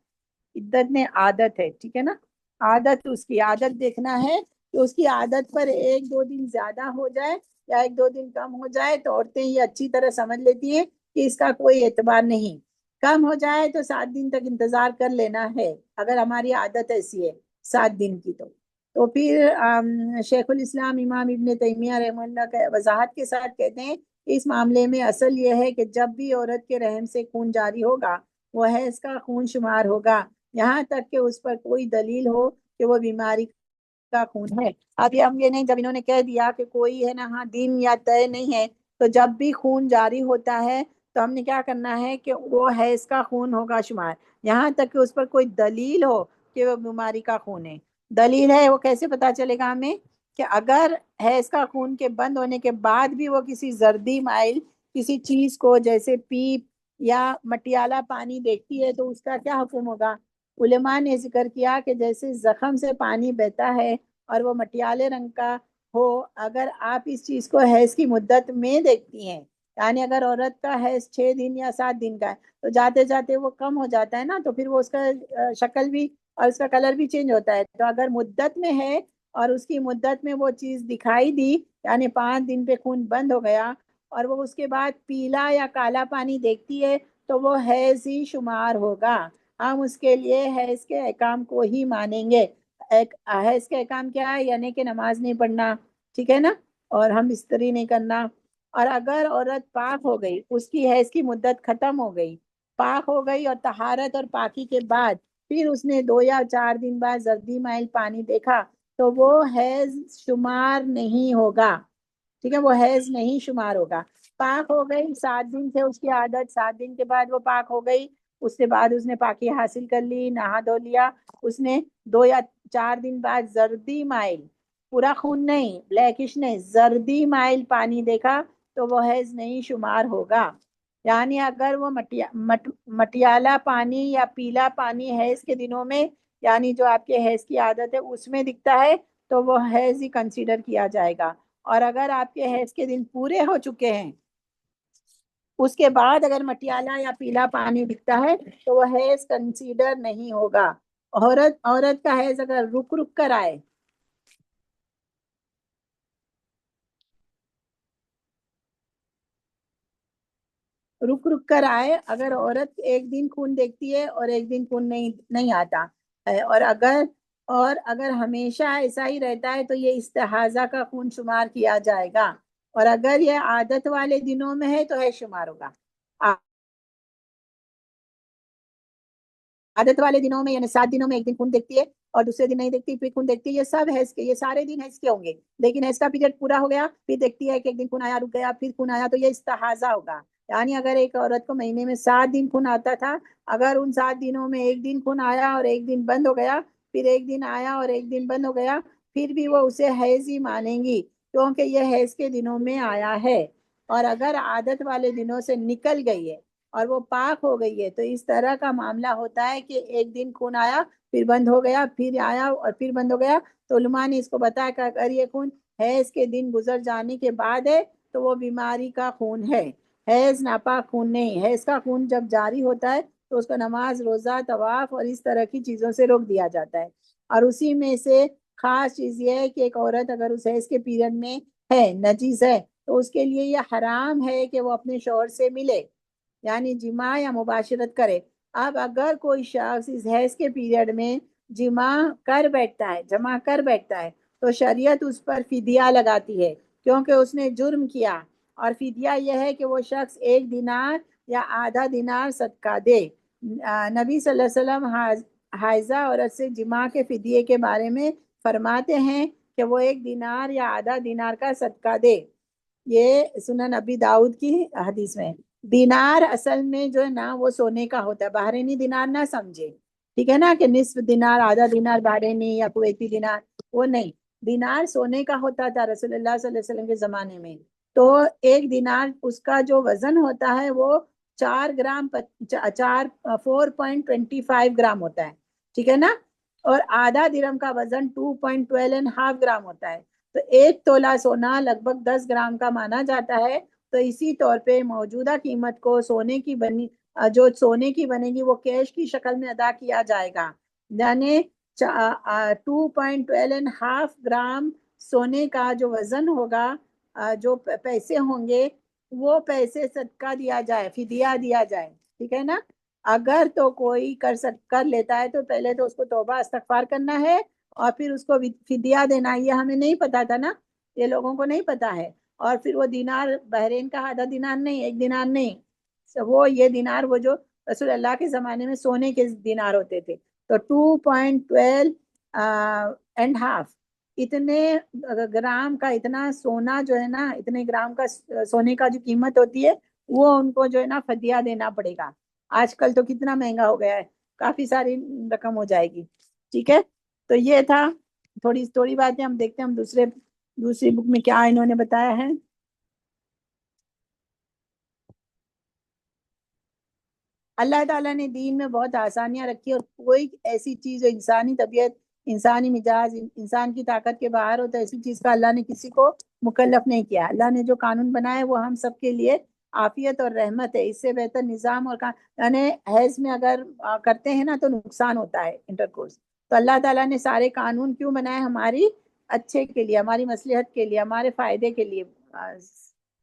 عدت نے عادت ہے، ٹھیک ہے نا، عادت اس کی عادت دیکھنا ہے کہ اس کی عادت پر 1 2 دن زیادہ ہو جائے یا 1 2 دن کم ہو جائے تو عورتیں یہ اچھی طرح سمجھ لیتی ہیں کہ اس کا کوئی اعتبار نہیں، کم ہو جائے تو 7 دن تک انتظار کر لینا ہے، اگر ہماری عادت ایسی ہے 7 دن کی تو پھر شیخ الاسلام امام ابن تیمیہ رحمہ اللہ کا وضاحت کے ساتھ کہتے ہیں کہ اس معاملے میں اصل یہ ہے کہ جب بھی عورت کے رحم سے خون جاری ہوگا وہ حیض کا خون شمار ہوگا، یہاں تک کہ اس پر کوئی دلیل ہو کہ وہ بیماری کا خون ہے۔ اب یہ ہم یہ نہیں، جب انہوں نے کہہ دیا کہ کوئی ہے نا ہاں دن یا طے نہیں ہے، تو جب بھی خون جاری ہوتا ہے تو ہم نے کیا کرنا ہے کہ وہ حیض کا خون ہوگا شمار، یہاں تک کہ اس پر کوئی دلیل ہو کہ وہ بیماری کا خون ہے۔ دلیل ہے وہ کیسے پتا چلے گا ہمیں؟ کہ اگر حیض کا خون کے بند ہونے کے بعد بھی وہ کسی زردی مائل کسی چیز کو جیسے پیپ یا مٹیالہ پانی دیکھتی ہے تو اس کا کیا حکم ہوگا؟ علماء نے ذکر کیا کہ جیسے زخم سے پانی بہتا ہے اور وہ مٹیالے رنگ کا ہو، اگر آپ اس چیز کو حیض کی مدت میں دیکھتی ہیں، یعنی اگر عورت کا حیض 6 دن یا 7 دن کا ہے تو جاتے جاتے وہ کم ہو جاتا ہے نا، تو پھر وہ اس کا شکل بھی اور اس کا کلر بھی چینج ہوتا ہے، تو اگر مدت میں ہے اور اس کی مدت میں وہ چیز دکھائی دی، یعنی 5 دن پہ خون بند ہو گیا اور وہ اس کے بعد پیلا یا کالا پانی دیکھتی ہے تو وہ حیض ہی شمار ہوگا، ہم اس کے لیے حیض کے احکام کو ہی مانیں گے۔ حیض کے احکام کیا ہے؟ یعنی کہ نماز نہیں پڑھنا، ٹھیک ہے نا، اور ہم استری نہیں کرنا، اور اگر عورت پاک ہو گئی، اس کی حیض کی مدت ختم ہو گئی، پاک ہو گئی اور طہارت اور پاکی کے بعد پھر اس نے 2 یا 4 دن بعد زردی مائل پانی دیکھا تو وہ حیض شمار نہیں ہوگا، ٹھیک ہے، وہ حیض نہیں شمار ہوگا۔ پاک ہو گئی، 7 دن سے اس کی عادت، 7 دن کے بعد وہ پاک ہو گئی، اس کے بعد اس نے پاکی حاصل کر لی، نہا دھو لیا، اس نے 2 یا 4 دن بعد زردی مائل، پورا خون نہیں، بلیکش نہیں، زردی مائل پانی دیکھا تو وہ حیض نہیں شمار ہوگا۔ یعنی اگر وہ مٹیالہ پانی یا پیلا پانی حیض کے دنوں میں، یعنی جو آپ کے حیض کی عادت ہے اس میں دکھتا ہے تو وہ حیض ہی کنسیڈر کیا جائے گا، اور اگر آپ کے حیض کے دن پورے ہو چکے ہیں اس کے بعد اگر مٹیالہ یا پیلا پانی دکھتا ہے تو وہ حیض کنسیڈر نہیں ہوگا۔ عورت کا حیض اگر رک رک کر آئے، رک رک کر آئے، اگر عورت ایک دن خون دیکھتی ہے اور ایک دن خون نہیں آتا ہے، اور اگر ہمیشہ ایسا ہی رہتا ہے تو یہ استحاضہ کا خون شمار کیا جائے گا، اور اگر یہ عادت والے دنوں میں ہے تو ہے شمار ہوگا۔ عادت والے دنوں میں یعنی 7 دنوں میں ایک دن خون دیکھتی ہے اور دوسرے دن نہیں دیکھتی، پھر خون دیکھتی ہے، یہ سب حیض کے، یہ سارے دن حیض کے ہوں گے، لیکن حیض کا پیریڈ پورا ہو گیا پھر دیکھتی ہے کہ ایک دن خون آیا، رک گیا، پھر خون آیا، تو یہ استحاضہ ہوگا۔ یعنی اگر ایک عورت کو مہینے میں 7 دن خون آتا تھا، اگر ان 7 دنوں میں ایک دن خون آیا اور ایک دن بند ہو گیا، پھر ایک دن آیا اور ایک دن بند ہو گیا، پھر بھی وہ اسے حیض ہی مانیں گی کیونکہ یہ حیض کے دنوں میں آیا ہے، اور اگر عادت والے دنوں سے نکل گئی ہے اور وہ پاک ہو گئی ہے تو اس طرح کا معاملہ ہوتا ہے کہ ایک دن خون آیا پھر بند ہو گیا، پھر آیا اور پھر بند ہو گیا، تو علماء نے اس کو بتایا کہ اگر یہ خون حیض کے دن گزر جانے کے بعد ہے تو وہ بیماری کا خون ہے، حیض ناپاک خون نہیں۔ حیض کا خون جب جاری ہوتا ہے تو اس کو نماز، روزہ، طواف اور اس طرح کی چیزوں سے روک دیا جاتا ہے، اور اسی میں سے خاص چیز یہ ہے کہ ایک عورت اگر اس حیض کے پیریڈ میں ہے، نجیز ہے، تو اس کے لیے یہ حرام ہے کہ وہ اپنے شوہر سے ملے، یعنی جماع یا مباشرت کرے۔ اب اگر کوئی شخص اس حیض کے پیریڈ میں جمع کر بیٹھتا ہے تو شریعت اس پر فدیہ لگاتی ہے کیونکہ اس نے جرم کیا، اور فدیہ یہ ہے کہ وہ شخص 1 دینار یا آدھا دینار صدقہ دے۔ نبی صلی اللہ علیہ وسلم حائضہ عورت سے جماع کے فدیے کے بارے میں فرماتے ہیں کہ وہ 1 دینار یا آدھا دینار کا صدقہ دے، یہ سنن ابی داؤد کی حدیث میں۔ دینار اصل میں جو ہے نا وہ سونے کا ہوتا ہے، بحرینی دینار نہ سمجھے، ٹھیک ہے نا، کہ نصف دینار، آدھا دینار بحرینی یا کویتی دینار، وہ نہیں، دینار سونے کا ہوتا تھا رسول اللہ صلی اللہ علیہ وسلم کے زمانے میں، تو 1 دینار اس کا جو وزن ہوتا ہے وہ 4 گرام 4.25 گرام ہوتا ہے، ٹھیک ہے نا، اور آدھا درم کا وزن 2.12.5 گرام ہوتا ہے، تو 1 تولہ سونا لگ بھگ 10 گرام کا مانا جاتا ہے۔ تو اسی طور پہ موجودہ قیمت کو جو سونے کی بنے گی وہ کیش کی شکل میں ادا کیا جائے گا، یعنی 2.12.5 گرام سونے کا جو وزن ہوگا، جو پیسے ہوں گے وہ پیسے صدقہ دیا جائے، فدیہ دیا جائے، ٹھیک ہے نا۔ اگر تو کوئی کر لیتا ہے تو پہلے تو اس کو توبہ استغفار کرنا ہے اور پھر اس کو فدیہ دینا، یہ ہمیں نہیں پتا تھا نا، یہ لوگوں کو نہیں پتا ہے، اور پھر وہ دینار بحرین کا آدھا دینار نہیں، 1 دینار نہیں، وہ یہ دینار وہ جو رسول اللہ کے زمانے میں سونے کے دینار ہوتے تھے، تو 2.12 اینڈ ہاف، اتنے گرام کا اتنا سونا جو ہے نا، اتنے گرام کا سونے کا جو قیمت ہوتی ہے وہ ان کو جو ہے نا فدیہ دینا پڑے گا۔ آج کل تو کتنا مہنگا ہو گیا ہے، کافی ساری رقم ہو جائے گی، ٹھیک ہے۔ تو یہ تھا تھوڑی باتیں، ہم دیکھتے ہیں ہم دوسری بک میں کیا انہوں نے بتایا ہے۔ اللہ تعالیٰ نے دین میں بہت آسانیاں رکھی، اور کوئی ایسی چیز انسانی طبیعت، انسانی مزاج، انسان کی طاقت کے باہر ہو تو ایسی چیز کا اللہ نے کسی کو مکلف نہیں کیا۔ اللہ نے جو قانون بنائے وہ ہم سب کے لیے عافیت اور رحمت ہے، اس سے بہتر نظام اور یعنی حیض میں اگر کرتے ہیں نا تو نقصان ہوتا ہے انٹرکورس، تو اللہ تعالیٰ نے سارے قانون کیوں بنائے؟ ہماری اچھے کے لیے، ہماری مصلحت کے لیے، ہمارے فائدے کے لیے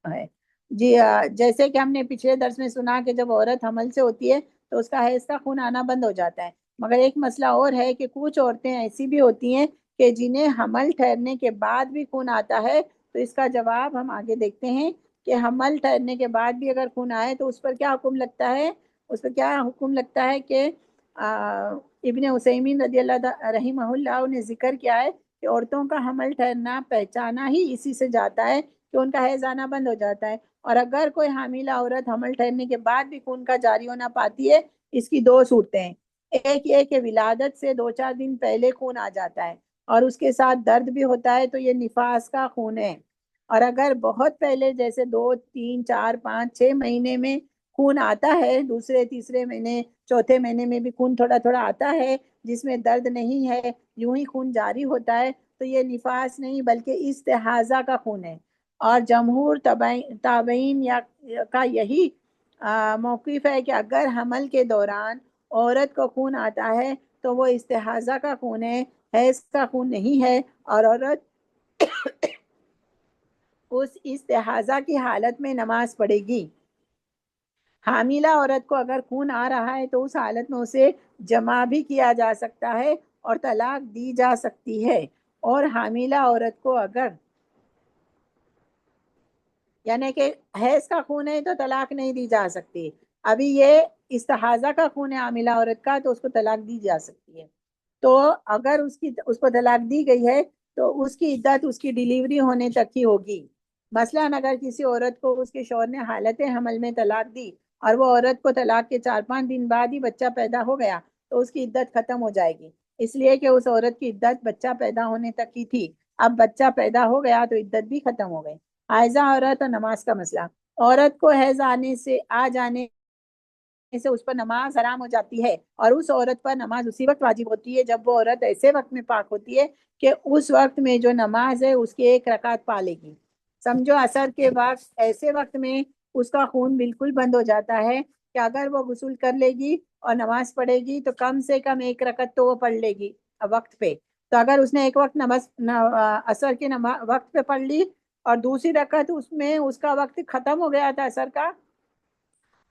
ہے۔ جی جیسے کہ ہم نے پچھلے درس میں سنا کہ جب عورت حمل سے ہوتی ہے تو اس کا حیض کا خون آنا بند ہو جاتا ہے، مگر ایک مسئلہ اور ہے کہ کچھ عورتیں ایسی بھی ہوتی ہیں کہ جنہیں حمل ٹھہرنے کے بعد بھی خون آتا ہے، تو اس کا جواب ہم آگے دیکھتے ہیں کہ حمل ٹھہرنے کے بعد بھی اگر خون آئے تو اس پر کیا حکم لگتا ہے؟ اس پر کیا حکم لگتا ہے کہ ابن عثیمین رضی اللہ رحمہ اللہ نے ذکر کیا ہے کہ عورتوں کا حمل ٹھہرنا پہچانا ہی اسی سے جاتا ہے کہ ان کا حیض آنا بند ہو جاتا ہے، اور اگر کوئی حاملہ عورت حمل ٹھہرنے کے بعد بھی خون کا جاری ہونا پاتی ہے، اس کی دو صورتیں ہیں۔ ایک یہ کہ ولادت سے 2-4 دن پہلے خون آ جاتا ہے اور اس کے ساتھ درد بھی ہوتا ہے، تو یہ نفاس کا خون ہے، اور اگر بہت پہلے جیسے 2 3 4 5 6 مہینے میں خون آتا ہے، دوسرے تیسرے مہینے چوتھے مہینے میں بھی خون تھوڑا تھوڑا آتا ہے جس میں درد نہیں ہے، یوں ہی خون جاری ہوتا ہے، تو یہ نفاس نہیں بلکہ استحاضہ کا خون ہے۔ اور جمہور تابعین کا یہی موقف ہے کہ اگر حمل کے دوران عورت کو خون آتا ہے تو وہ استحاضہ کا خون ہے، حیض کا خون نہیں ہے، اور عورت اس استحاضہ کی حالت میں نماز پڑھے گی۔ حاملہ عورت کو اگر خون آ رہا ہے تو اس حالت میں اسے جمع بھی کیا جا سکتا ہے اور طلاق دی جا سکتی ہے، اور حاملہ عورت کو اگر یعنی کہ حیض کا خون ہے تو طلاق نہیں دی جا سکتی، ابھی یہ استحاضہ کا خون ہے حاملہ عورت کا تو اس کو طلاق دی جا سکتی ہے۔ تو اگر اس کو طلاق دی گئی ہے تو اس کی عدت اس کی ڈیلیوری ہونے تک ہی ہوگی۔ مثلاً اگر کسی عورت کو اس کے شوہر نے حالت حمل میں طلاق دی اور وہ عورت کو طلاق کے 4-5 دن بعد ہی بچہ پیدا ہو گیا تو اس کی عدت ختم ہو جائے گی، اس لیے کہ اس عورت کی عدت بچہ پیدا ہونے تک کی تھی، اب بچہ پیدا ہو گیا تو عدت بھی ختم ہو گئی۔ حائضہ عورت اور نماز کا مسئلہ، عورت کو حیض آ جانے سے اس پر نماز حرام ہو جاتی ہے، اور اس عورت پر نماز اسی وقت واجب ہوتی ہے جب وہ عورت ایسے وقت میں پاک ہوتی ہے کہ اس وقت میں جو نماز ہے اس کی 1 رکعت پا لے گی۔ سمجھو عصر کے وقت ایسے وقت میں اس کا خون بالکل بند ہو جاتا ہے کہ اگر وہ غسل کر لے گی اور نماز پڑھے گی تو کم سے کم 1 رکعت تو وہ پڑھ لے گی وقت پہ۔ تو اگر اس نے ایک وقت عصر کے وقت پہ پڑھ لی اور دوسری رکعت اس میں اس کا وقت ختم ہو گیا تھا عصر کا،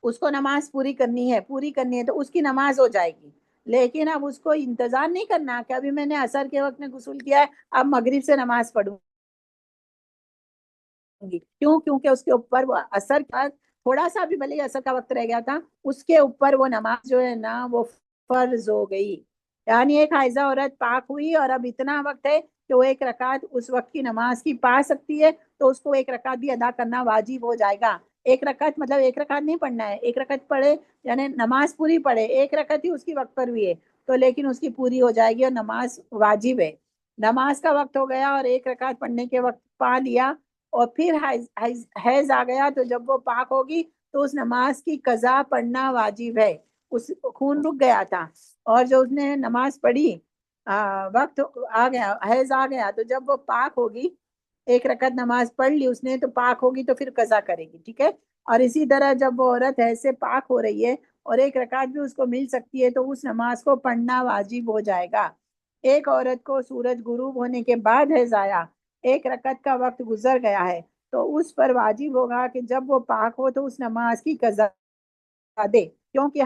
اس کو نماز پوری کرنی ہے تو اس کی نماز ہو جائے گی، لیکن اب اس کو انتظار نہیں کرنا کہ ابھی میں نے عصر کے وقت میں غسل کیا ہے اب مغرب سے نماز پڑھوں گی، کیوں؟ کیونکہ اس کے اوپر وہ عصر کا تھوڑا سا بھی بھلے عصر کا وقت رہ گیا تھا، اس کے اوپر وہ نماز جو ہے نا وہ فرض ہو گئی۔ یعنی ایک حائضہ عورت پاک ہوئی اور اب اتنا وقت ہے کہ وہ 1 رکعت اس وقت کی نماز کی پا سکتی ہے، تو اس کو 1 رکعت بھی ادا کرنا واجب ہو جائے گا۔ 1 رکعت مطلب 1 رکعت نہیں پڑھنا ہے، 1 رکعت پڑھے یعنی نماز پوری پڑھے، 1 رکعت ہی اس کی وقت پر ہوئی ہے تو لیکن اس کی پوری ہو جائے گی اور نماز واجب ہے۔ نماز کا وقت ہو گیا اور 1 رکعت پڑھنے کے وقت پا لیا اور پھر حیض آ گیا تو جب وہ پاک ہوگی تو اس نماز کی قضا پڑھنا واجب ہے۔ اس خون رک گیا تھا اور جو اس نے نماز پڑھی وقت آ گیا، حیض آ گیا، تو جب وہ پاک ہوگی 1 رکعت نماز پڑھ لی اس نے تو پاک ہوگی تو پھر قضا کرے گی، ٹھیک ہے۔ اور اسی طرح جب وہ عورت حیض سے پاک ہو رہی ہے اور 1 رکعت بھی اس کو مل سکتی ہے تو اس نماز کو پڑھنا واجب ہو جائے گا۔ ایک عورت کو سورج غروب ہونے کے بعد حیض آیا، 1 رکعت کا وقت گزر گیا ہے، تو اس پر واجب ہوگا کہ جب وہ پاک ہو تو اس نماز کی قضا دے، کیونکہ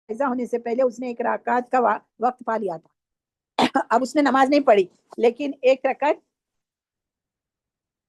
حیضہ ہونے سے پہلے اس نے 1 رکعت کا وقت پا لیا تھا۔ اب اس نے نماز نہیں پڑھی لیکن 1 رکعت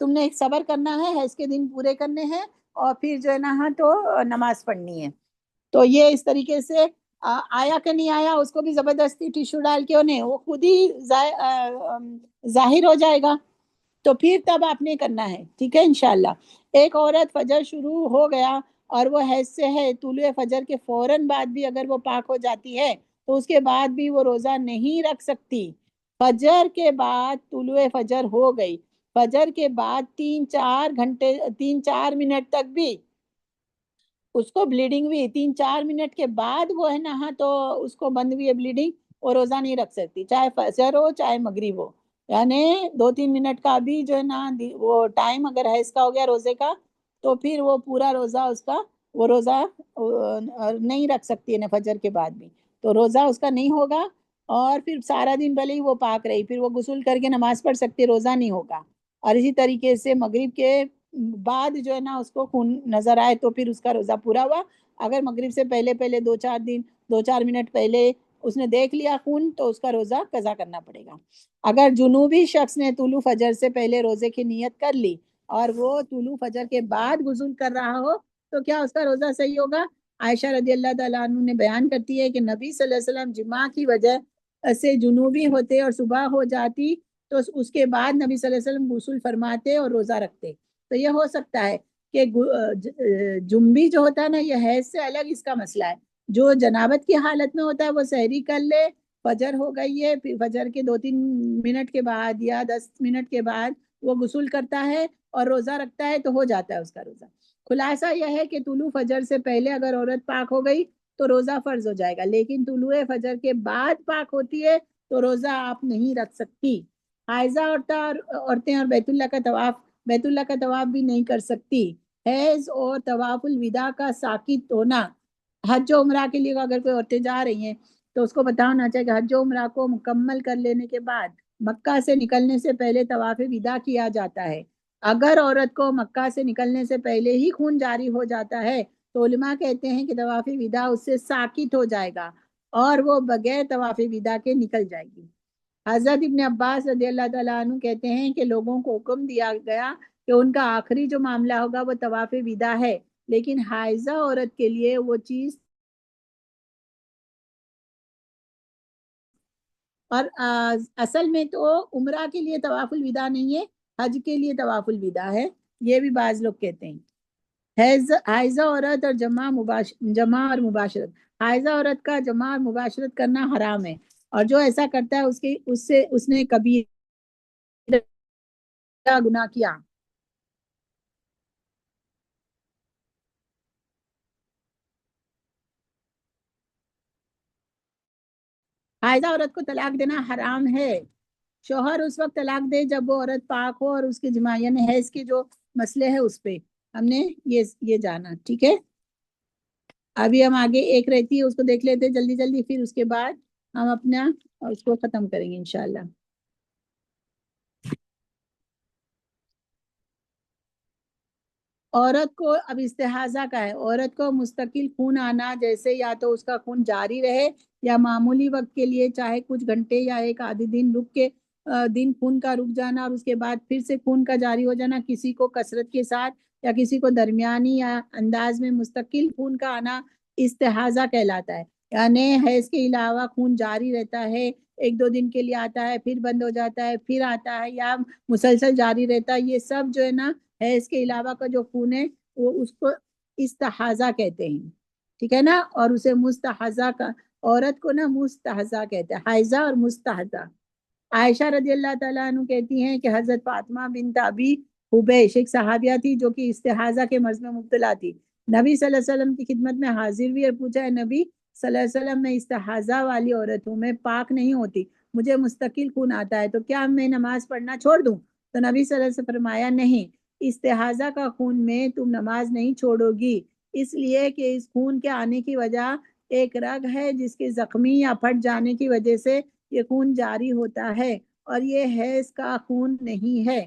تم نے ایک صبر کرنا ہے، حیض کے دن پورے کرنے ہیں، اور پھر جو ہے نا ہاں تو نماز پڑھنی ہے۔ تو یہ اس طریقے سے آیا کہ نہیں آیا اس کو بھی زبردستی ٹیشو ڈال کے انہیں وہ خود ہی ظاہر ہو جائے گا، تو پھر تب آپ نے کرنا ہے، ٹھیک ہے انشاءاللہ۔ ایک عورت فجر شروع ہو گیا اور وہ حیض سے ہے، طلوع فجر کے فوراً بعد بھی اگر وہ پاک ہو جاتی ہے تو اس کے بعد بھی وہ روزہ نہیں رکھ سکتی۔ فجر کے بعد طلوع فجر ہو گئی، فجر کے بعد 3-4 گھنٹے 3-4 منٹ تک بھی اس کو بلیڈنگ ہوئی، 3-4 منٹ کے بعد وہ ہے نا ہاں تو اس کو بند ہوئی ہے بلیڈنگ، وہ روزہ نہیں رکھ سکتی، چاہے فجر ہو چاہے مغرب ہو، یعنی 2-3 منٹ کا بھی جو ہے نا وہ ٹائم اگر ہے اس کا ہو گیا روزے کا، تو پھر وہ پورا روزہ اس کا وہ روزہ نہیں رکھ سکتی ہے نا فجر کے بعد بھی، تو روزہ اس کا نہیں ہوگا، اور پھر سارا دن بھلے ہی وہ پاک رہی، پھر وہ غسل کر کے نماز پڑھ سکتی ہے، روزہ نہیں ہوگا۔ اور اسی طریقے سے مغرب کے بعد جو ہے نا اس کو خون نظر آئے تو پھر اس کا روزہ پورا ہوا، اگر مغرب سے پہلے پہلے 2-4 منٹ پہلے اس نے دیکھ لیا خون تو اس کا روزہ قضا کرنا پڑے گا۔ اگر جنوبی شخص نے طلوع فجر سے پہلے روزے کی نیت کر لی اور وہ طلوع فجر کے بعد غسل کر رہا ہو تو کیا اس کا روزہ صحیح ہوگا؟ عائشہ رضی اللہ تعالیٰ عنہ نے بیان کرتی ہے کہ نبی صلی اللہ علیہ وسلم جمعہ کی وجہ سے جنوبی ہوتے اور صبح ہو جاتی تو اس کے بعد نبی صلی اللہ علیہ وسلم غسل فرماتے اور روزہ رکھتے۔ تو یہ ہو سکتا ہے کہ جنبی جو ہوتا ہے نا یہ حیض سے الگ اس کا مسئلہ ہے، جو جنابت کی حالت میں ہوتا ہے وہ سحری کر لے، فجر ہو گئی ہے، پھر فجر کے 2-3 منٹ کے بعد یا 10 منٹ کے بعد وہ غسل کرتا ہے اور روزہ رکھتا ہے تو ہو جاتا ہے اس کا روزہ۔ خلاصہ یہ ہے کہ طلوع فجر سے پہلے اگر عورت پاک ہو گئی تو روزہ فرض ہو جائے گا، لیکن طلوع فجر کے بعد پاک ہوتی ہے تو روزہ آپ نہیں رکھ سکتی۔ حائضہ عورتیں اور بیت اللہ کا طواف بھی نہیں کر سکتی۔ حیض اور طواف الوداع کا ساکت ہونا، حج و عمرہ کے لیے اگر کوئی عورتیں جا رہی ہیں تو اس کو پتا ہونا چاہیے کہ حج و عمرہ کو مکمل کر لینے کے بعد مکہ سے نکلنے سے پہلے طواف وداع کیا جاتا ہے۔ اگر عورت کو مکہ سے نکلنے سے پہلے ہی خون جاری ہو جاتا ہے تو علماء کہتے ہیں کہ طواف وداع اس سے ساکت ہو جائے گا اور وہ بغیر طواف وداع کے نکل جائے گی۔ حضرت ابن عباس رضی اللہ تعالیٰ عنہ کہتے ہیں کہ لوگوں کو حکم دیا گیا کہ ان کا آخری جو معاملہ ہوگا وہ طواف وداع ہے، لیکن حائضہ عورت کے لیے وہ چیز اور اصل میں تو عمرہ کے لیے طواف الوداع نہیں ہے، حج کے لیے طواف الوداع ہے، یہ بھی بعض لوگ کہتے ہیں۔ حائضہ عورت اور جمع اور مباشرت، حائضہ عورت کا جمع اور مباشرت کرنا حرام ہے، اور جو ایسا کرتا ہے اس نے کبھی گناہ کیا۔ حائضہ عورت کو طلاق دینا حرام ہے، شوہر اس وقت طلاق دے جب وہ عورت پاک ہو اور اس کے جماع یعنی حیض کے جو مسئلے ہیں اس پہ ہم نے یہ جانا، ٹھیک ہے۔ ابھی ہم آگے ایک رہتی ہے اس کو دیکھ لیتے جلدی جلدی، پھر اس کے بعد ہم اپنا اس کو ختم کریں گے انشاءاللہ۔ عورت کو اب استحاضہ کا ہے، عورت کو مستقل خون آنا، جیسے یا تو اس کا خون جاری رہے یا معمولی وقت کے لیے چاہے کچھ گھنٹے یا ایک آدھے دن رک کے دن خون کا رک جانا اور اس کے بعد پھر سے خون کا جاری ہو جانا، کسی کو کثرت کے ساتھ یا کسی کو درمیانی یا انداز میں مستقل خون کا آنا استحاضہ کہلاتا ہے، یعنی حیض کے علاوہ خون جاری رہتا ہے، 1-2 دن کے لیے آتا ہے پھر بند ہو جاتا ہے پھر آتا ہے یا مسلسل جاری رہتا ہے، یہ سب جو ہے نا حیض کے علاوہ کا جو خون ہے وہ اس کو استحاضہ کہتے ہیں، ٹھیک ہے نا، اور اسے مستحضہ کا عورت کو نا مستحضہ کہتے ہیں، حائضہ اور مستحضہ۔ عائشہ رضی اللہ تعالیٰ عنہ کہتی ہیں کہ حضرت فاطمہ بنت ابی حبیش ایک صحابیہ تھی جو کہ استحاضہ کے مرض میں مبتلا تھی، نبی صلی اللہ علیہ وسلم کی خدمت میں حاضر ہوئی اور پوچھا ہے نبی صلی اللہ علیہ وسلم میں استحاضہ والی عورت ہوں، میں پاک نہیں ہوتی، مجھے مستقل خون آتا ہے تو کیا میں نماز پڑھنا چھوڑ دوں؟ تو نبی صلی اللہ علیہ وسلم نے فرمایا نہیں، استحاضہ کا خون میں تم نماز نہیں چھوڑو گی، اس لیے کہ اس خون کے آنے کی وجہ ایک رگ ہے جس کے زخمی یا پھٹ جانے کی وجہ سے یہ خون جاری ہوتا ہے اور یہ حیض کا خون نہیں ہے،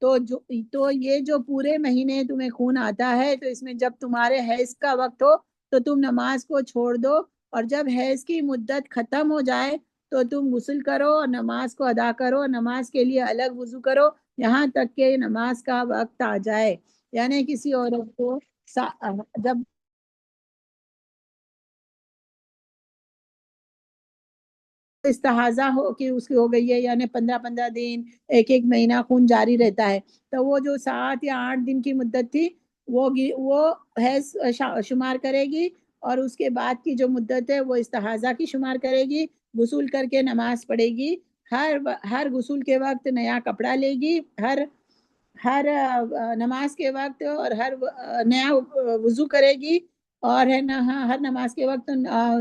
تو یہ جو پورے مہینے تمہیں خون آتا ہے تو اس میں جب تمہارے حیض کا وقت ہو تو تم نماز کو چھوڑ دو، اور جب حیض کی مدت ختم ہو جائے تو تم غسل کرو اور نماز کو ادا کرو، نماز کے لیے الگ وضو کرو یہاں تک کہ نماز کا وقت آ جائے۔ یعنی کسی عورت کو جب استحاضہ ہو کہ اس کی ہو گئی ہے، یعنی 15 15 دن، ایک ایک مہینہ خون جاری رہتا ہے، تو وہ جو 7 یا 8 دن کی مدت تھی وہ حیض شمار کرے گی، اور اس کے بعد کی جو مدت ہے وہ استحاضہ کی شمار کرے گی، غسل کر کے نماز پڑھے گی، ہر غسل کے وقت نیا کپڑا لے گی، ہر نماز کے وقت، اور ہر نیا وضو کرے گی، اور ہے نا ہر نماز کے وقت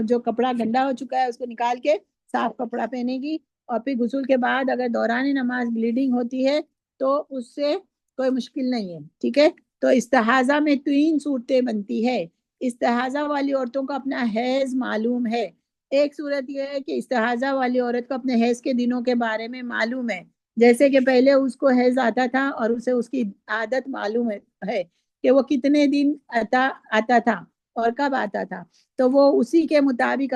جو کپڑا گندا ہو چکا ہے اس کو نکال کے صاف کپڑا پہنے گی، اور پھر غسل کے بعد اگر دوران نماز بلیڈنگ ہوتی ہے تو اس سے کوئی مشکل نہیں ہے، ٹھیک ہے۔ تو استحاضہ میں 3 صورتیں بنتی ہے۔ استحاضہ والی عورتوں کو اپنا حیض معلوم ہے۔ ایک صورت یہ ہے کہ استحاضہ والی عورت کو اپنے حیض کے دنوں کے بارے میں معلوم ہے، جیسے کہ پہلے اس کو حیض آتا تھا اور اسے اس کی عادت معلوم ہے کہ وہ کتنے دن آتا تھا اور کب آتا تھا، تو وہ اسی کے مطابق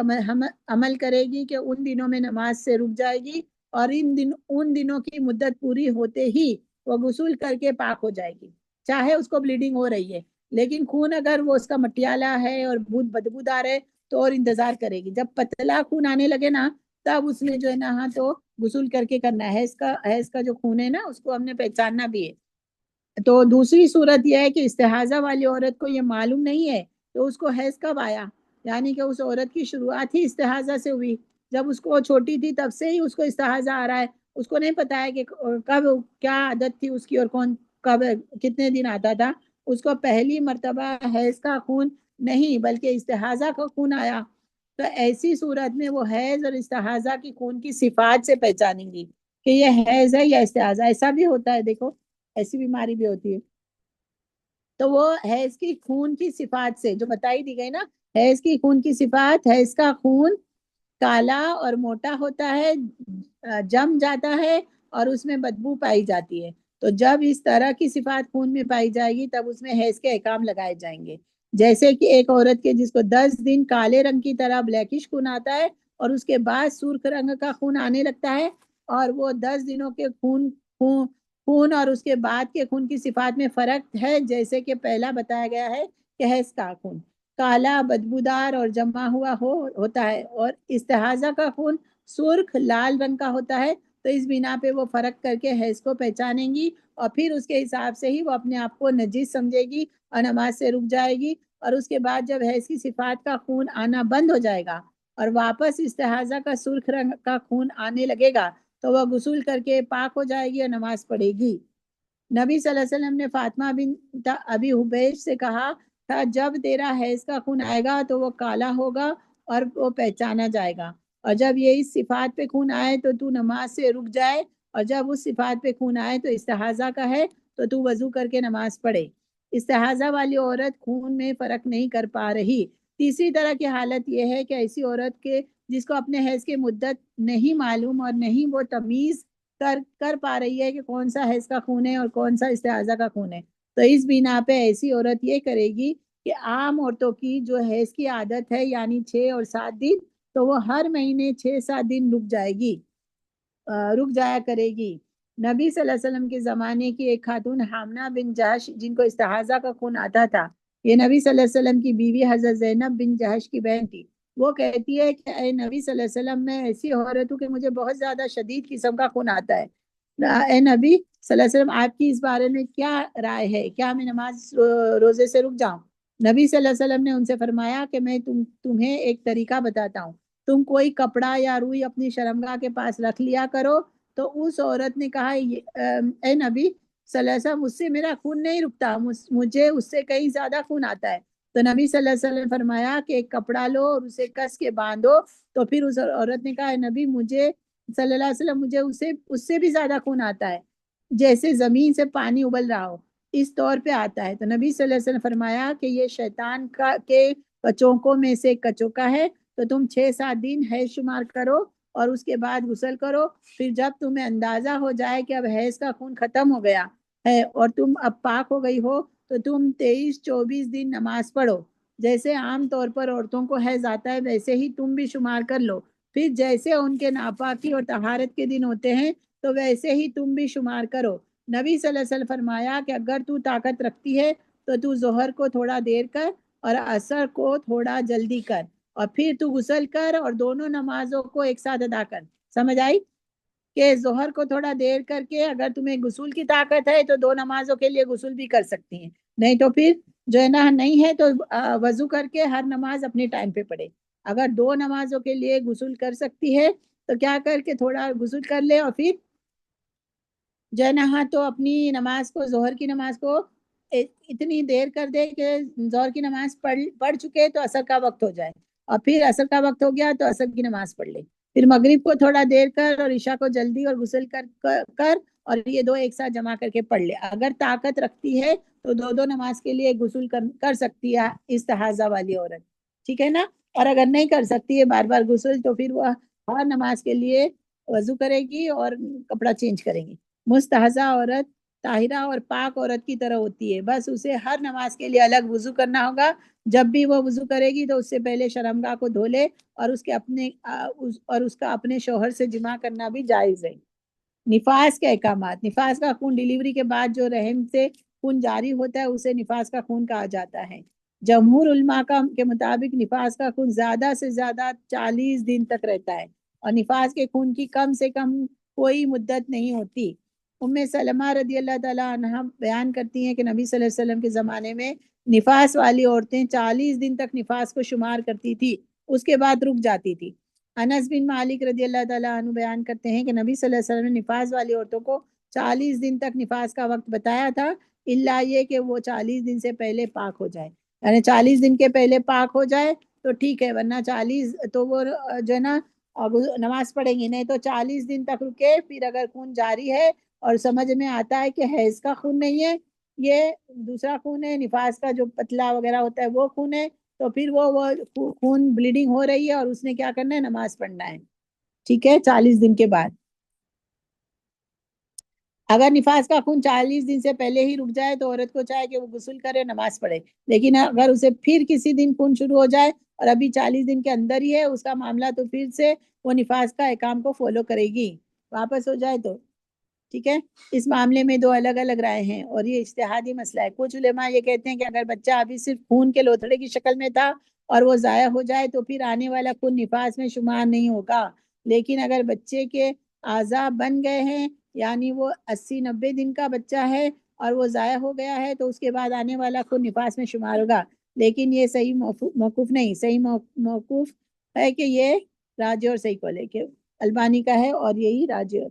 عمل کرے گی کہ ان دنوں میں نماز سے رک جائے گی، اور ان دنوں کی مدت پوری ہوتے ہی وہ غسل کر کے پاک ہو جائے گی، چاہے اس کو بلیڈنگ ہو رہی ہے، لیکن خون اگر وہ اس کا مٹیالہ ہے اور بہت بدبودار ہے تو اور انتظار کرے گی، جب پتلا خون آنے لگے نا تب اس میں جو ہے نا تو غسل کر کے کرنا ہے۔ حیض کا جو خون ہے نا اس کو ہم نے پہچاننا بھی ہے۔ تو دوسری صورت یہ ہے کہ استحاضہ والی عورت کو یہ معلوم نہیں ہے تو اس کو حیض کب آیا، یعنی کہ اس عورت کی شروعات ہی استحاضہ سے ہوئی، جب اس کو چھوٹی تھی تب سے ہی اس کو استحاضہ آ رہا ہے، اس کو نہیں پتا ہے کہ کب کیا عادت تھی اس کی اور کون کب کتنے دن آتا تھا، اس کو پہلی مرتبہ حیض کا خون نہیں بلکہ استحاضہ کا خون آیا، تو ایسی صورت میں وہ حیض اور استحاضہ کی خون کی صفات سے پہچانیں گی کہ یہ حیض ہے یا استحاضہ۔ ایسا بھی ہوتا ہے، دیکھو ایسی بیماری بھی ہوتی ہے، تو وہ حیض کی خون کی صفات سے جو بتائی دی گئی نا، حیض کی خون کی صفات، حیض کا خون کالا اور موٹا ہوتا ہے، جم جاتا ہے اور اس میں بدبو پائی جاتی ہے، تو جب اس طرح کی صفات خون میں پائی جائے گی تب اس میں حیض کے احکام لگائے جائیں گے، جیسے کہ ایک عورت کے جس کو 10 دن کالے رنگ کی طرح بلیکش خون آتا ہے اور اس کے بعد سرخ رنگ کا خون آنے لگتا ہے، اور وہ 10 دنوں کے خون اور اس کے بعد کے خون کی صفات میں فرق ہے، جیسے کہ پہلا بتایا گیا ہے کہ حیض کا خون کالا بدبودار اور جمع ہوا ہوتا ہے، اور استحاضہ کا خون سرخ لال رنگ کا ہوتا ہے، تو اس بنا پہ وہ فرق کر کے حیض کو پہچانیں گی، اور پھر اس کے حساب سے ہی وہ اپنے آپ کو نجیس سمجھے گی اور نماز سے رک جائے گی، اور اس کے بعد جب حیض کی صفات کا خون آنا بند ہو جائے گا اور واپس استحاضہ کا سرخ رنگ کا خون آنے لگے گا تو وہ غسل کر کے پاک ہو جائے گی اور نماز پڑھے گی۔ نبی صلی اللہ علیہ وسلم نے فاطمہ بنت ابی حبیش سے کہا تھا، جب تیرا حیض کا خون آئے گا تو وہ کالا ہوگا اور وہ پہچانا جائے گا، اور جب یہ اس صفات پہ خون آئے تو تو نماز سے رک جائے، اور جب اس صفات پہ خون آئے تو استحاضہ کا ہے تو تو وضو کر کے نماز پڑھے۔ استحاضہ والی عورت خون میں فرق نہیں کر پا رہی۔ تیسری طرح کی حالت یہ ہے کہ ایسی عورت کے جس کو اپنے حیض کی مدت نہیں معلوم اور نہیں وہ تمیز کر پا رہی ہے کہ کون سا حیض کا خون ہے اور کون سا استحاضہ کا خون ہے، تو اس بنا پہ ایسی عورت یہ کرے گی کہ عام عورتوں کی جو حیض کی عادت ہے یعنی 6 اور 7 دن، تو وہ ہر مہینے 6 7 دن رک جایا کرے گی۔ نبی صلی اللہ علیہ وسلم کے زمانے کی ایک خاتون حامنہ بن جہش جن کو استحاضہ کا خون آتا تھا، یہ نبی صلی اللہ علیہ وسلم کی بیوی حضرت زینب بن جہش کی بہن تھی، وہ کہتی ہے کہ اے نبی صلی اللہ علیہ وسلم میں ایسی عورت ہوں کہ مجھے بہت زیادہ شدید قسم کا خون آتا ہے، اے نبی صلی اللہ علیہ وسلم آپ کی اس بارے میں کیا رائے ہے، کیا میں نماز روزے سے رک جاؤں؟ نبی صلی اللہ علیہ وسلم نے ان سے فرمایا کہ میں تمہیں ایک طریقہ بتاتا ہوں، تم کوئی کپڑا یا روئی اپنی شرمگاہ کے پاس رکھ لیا کرو، تو اس عورت نے کہا اے نبی صلی اللہ علیہ وسلم مجھ سے میرا خون نہیں رکتا، مجھے اس سے کہیں زیادہ خون آتا ہے، تو نبی صلی اللہ علیہ وسلم نے فرمایا کہ ایک کپڑا لو اور اسے کس کے باندھو، تو پھر اس عورت نے کہا اے نبی مجھے صلی اللہ علیہ وسلم مجھے اس سے بھی زیادہ خون آتا ہے، جیسے زمین سے پانی ابل رہا ہو اس طور پہ آتا ہے، تو نبی صلی اللہ علیہ وسلم فرمایا کہ یہ شیطان کے کچوکوں میں سے کچوکا ہے، تو تم 6 7 دن حیض شمار کرو اور اس کے بعد غسل کرو، پھر جب تمہیں اندازہ ہو جائے کہ اب حیض کا خون ختم ہو گیا ہے اور تم اب پاک ہو گئی ہو تو تم 23 24 دن نماز پڑھو، جیسے عام طور پر عورتوں کو حیض آتا ہے ویسے ہی تم بھی شمار کر لو، پھر جیسے ان کے ناپاکی اور طہارت کے دن ہوتے ہیں تو ویسے ہی تم بھی شمار کرو۔ نبی صلی اللہ علیہ وسلم فرمایا کہ اگر تو طاقت رکھتی ہے تو ظہر کو تھوڑا دیر کر اور عصر کو تھوڑا جلدی کر، اور پھر تو غسل کر اور دونوں نمازوں کو ایک ساتھ ادا کر۔ سمجھ آئی کہ ظہر کو تھوڑا دیر کر کے اگر تمہیں غسل کی طاقت ہے تو دو نمازوں کے لیے غسل بھی کر سکتی ہیں، نہیں تو پھر جو ہے نا نہیں ہے تو وضو کر کے ہر نماز اپنے ٹائم پہ پڑھے۔ اگر دو نمازوں کے لیے غسل کر سکتی ہے تو کیا کر کے تھوڑا غسل کر لے، اور پھر جو ہے نا ہاں تو اپنی نماز کو، ظہر کی نماز کو اتنی دیر کر دے کہ ظہر کی نماز پڑھ چکے تو عصر کا وقت ہو جائے، اور پھر عصر کا وقت ہو گیا تو عصر کی نماز پڑھ لے، پھر مغرب کو تھوڑا دیر کر اور عشاء کو جلدی اور غسل کر اور یہ دو ایک ساتھ جمع کر کے پڑھ لے۔ اگر طاقت رکھتی ہے تو دو نماز کے لیے غسل کر سکتی ہے استحاضہ والی عورت، ٹھیک ہے نا۔ اور اگر نہیں کر سکتی ہے بار بار غسل تو پھر وہ ہر نماز کے لیے وضو کرے گی اور کپڑا چینج کرے گی۔ مستحضہ عورت طاہرہ اور پاک عورت کی طرح ہوتی ہے، بس اسے ہر نماز کے لیے الگ وضو کرنا ہوگا۔ جب بھی وہ وضو کرے گی تو اس سے پہلے شرمگاہ کو دھو لے، اور اس کا اپنے شوہر سے جماع کرنا بھی جائز ہے۔ نفاس کے احکامات۔ نفاس کا خون ڈیلیوری کے بعد جو رحم سے خون جاری ہوتا ہے اسے نفاس کا خون کہا جاتا ہے۔ جمہور علماء کے مطابق نفاس کا خون زیادہ سے زیادہ 40 دن تک رہتا ہے، اور نفاس کے خون کی کم سے کم کوئی مدت نہیں ہوتی۔ سلمہ رضی اللہ تعالیٰ عنہ بیان کرتی ہیں کہ نبی صلی اللہ علیہ وسلم کے زمانے میں نفاس والی عورتیں 40 دن تک نفاس کو شمار کرتی تھی، اس کے بعد رک جاتی تھی۔ انس بن مالک رضی اللہ تعالیٰ عنہ بیان کرتے ہیں کہ نبی صلی اللہ علیہ وسلم نے نفاس والی عورتوں کو 40 دن تک نفاس کا وقت بتایا تھا، الا یہ کہ وہ 40 دن سے پہلے پاک ہو جائے، یعنی 40 دن کے پہلے پاک ہو جائے تو ٹھیک ہے، ورنہ 40 تو وہ جو ہے نا نماز پڑھیں گی، نہیں تو 40 دن تک رکے، پھر اگر خون جاری ہے اور سمجھ میں آتا ہے کہ حیض کا خون نہیں ہے، یہ دوسرا خون ہے، نفاس کا جو پتلا وغیرہ ہوتا ہے وہ خون ہے، تو پھر وہ خون بلیڈنگ ہو رہی ہے اور اس نے کیا کرنا ہے، نماز پڑھنا ہے، ٹھیک ہے، 40 دن کے بعد۔ اگر نفاس کا خون 40 دن سے پہلے ہی رک جائے تو عورت کو چاہے کہ وہ غسل کرے، نماز پڑھے، لیکن اگر اسے پھر کسی دن خون شروع ہو جائے اور ابھی 40 دن کے اندر ہی ہے اس کا معاملہ، تو پھر سے وہ نفاس کا احکام کو فالو کرے گی، واپس ہو جائے تو ٹھیک ہے۔ اس معاملے میں دو الگ الگ رائے ہیں اور یہ اجتہادی مسئلہ ہے۔ کچھ علماء یہ کہتے ہیں کہ اگر بچہ ابھی صرف خون کے لوتھڑے کی شکل میں تھا اور وہ ضائع ہو جائے تو پھر آنے والا خون نفاس میں شمار نہیں ہوگا، لیکن اگر بچے کے اعضاء بن گئے ہیں، یعنی وہ 80-90 دن کا بچہ ہے اور وہ ضائع ہو گیا ہے تو اس کے بعد آنے والا خون نفاس میں شمار ہوگا، لیکن یہ صحیح موقوف نہیں، صحیح موقوف ہے کہ یہ راجع اور صحیح قول ہے کہ البانی کا ہے، اور یہی راجع۔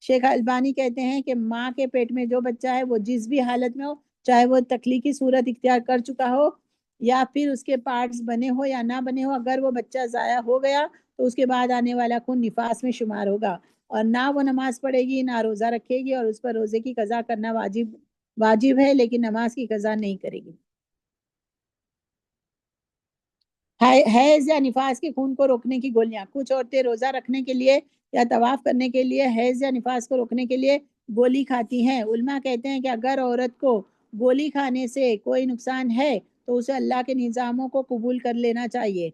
شیخ البانی کہتے ہیں کہ ماں کے پیٹ میں جو بچہ ہے وہ جس بھی حالت میں ہو، چاہے وہ تخلیقی صورت اختیار کر چکا ہو یا پھر اس کے پارٹس بنے ہو یا نہ بنے ہو، اگر وہ بچہ ضائع ہو گیا تو اس کے بعد آنے والا خون نفاس میں شمار ہوگا، اور نہ وہ نماز پڑھے گی نہ روزہ رکھے گی، اور اس پر روزے کی قضا کرنا واجب ہے لیکن نماز کی قضا نہیں کرے گی۔ حیض یا نفاس کے خون کو روکنے کی گولیاں۔ کچھ عورتیں روزہ رکھنے کے لیے یا طواف کرنے کے لیے حیض یا نفاس کو روکنے کے لیے گولی کھاتی ہیں۔ علماء کہتے ہیں کہ اگر عورت کو گولی کھانے سے کوئی نقصان ہے تو اسے اللہ کے نظاموں کو قبول کر لینا چاہیے،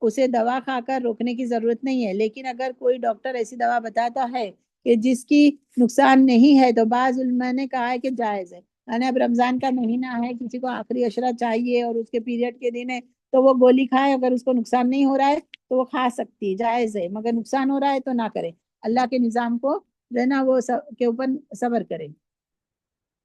اسے دوا کھا کر روکنے کی ضرورت نہیں ہے، لیکن اگر کوئی ڈاکٹر ایسی دوا بتاتا ہے کہ جس کی نقصان نہیں ہے تو بعض علماء نے کہا ہے کہ جائز ہے، یعنی اب رمضان کا مہینہ ہے، کسی کو آخری عشرہ چاہیے اور اس کے پیریڈ کے دن ہے تو وہ گولی کھائے، اگر اس کو نقصان نہیں ہو رہا ہے تو وہ کھا سکتی ہے، جائز ہے، مگر نقصان ہو رہا ہے تو نہ کرے، اللہ کے نظام کو جو ہے نا وہ کے اوپر صبر کرے۔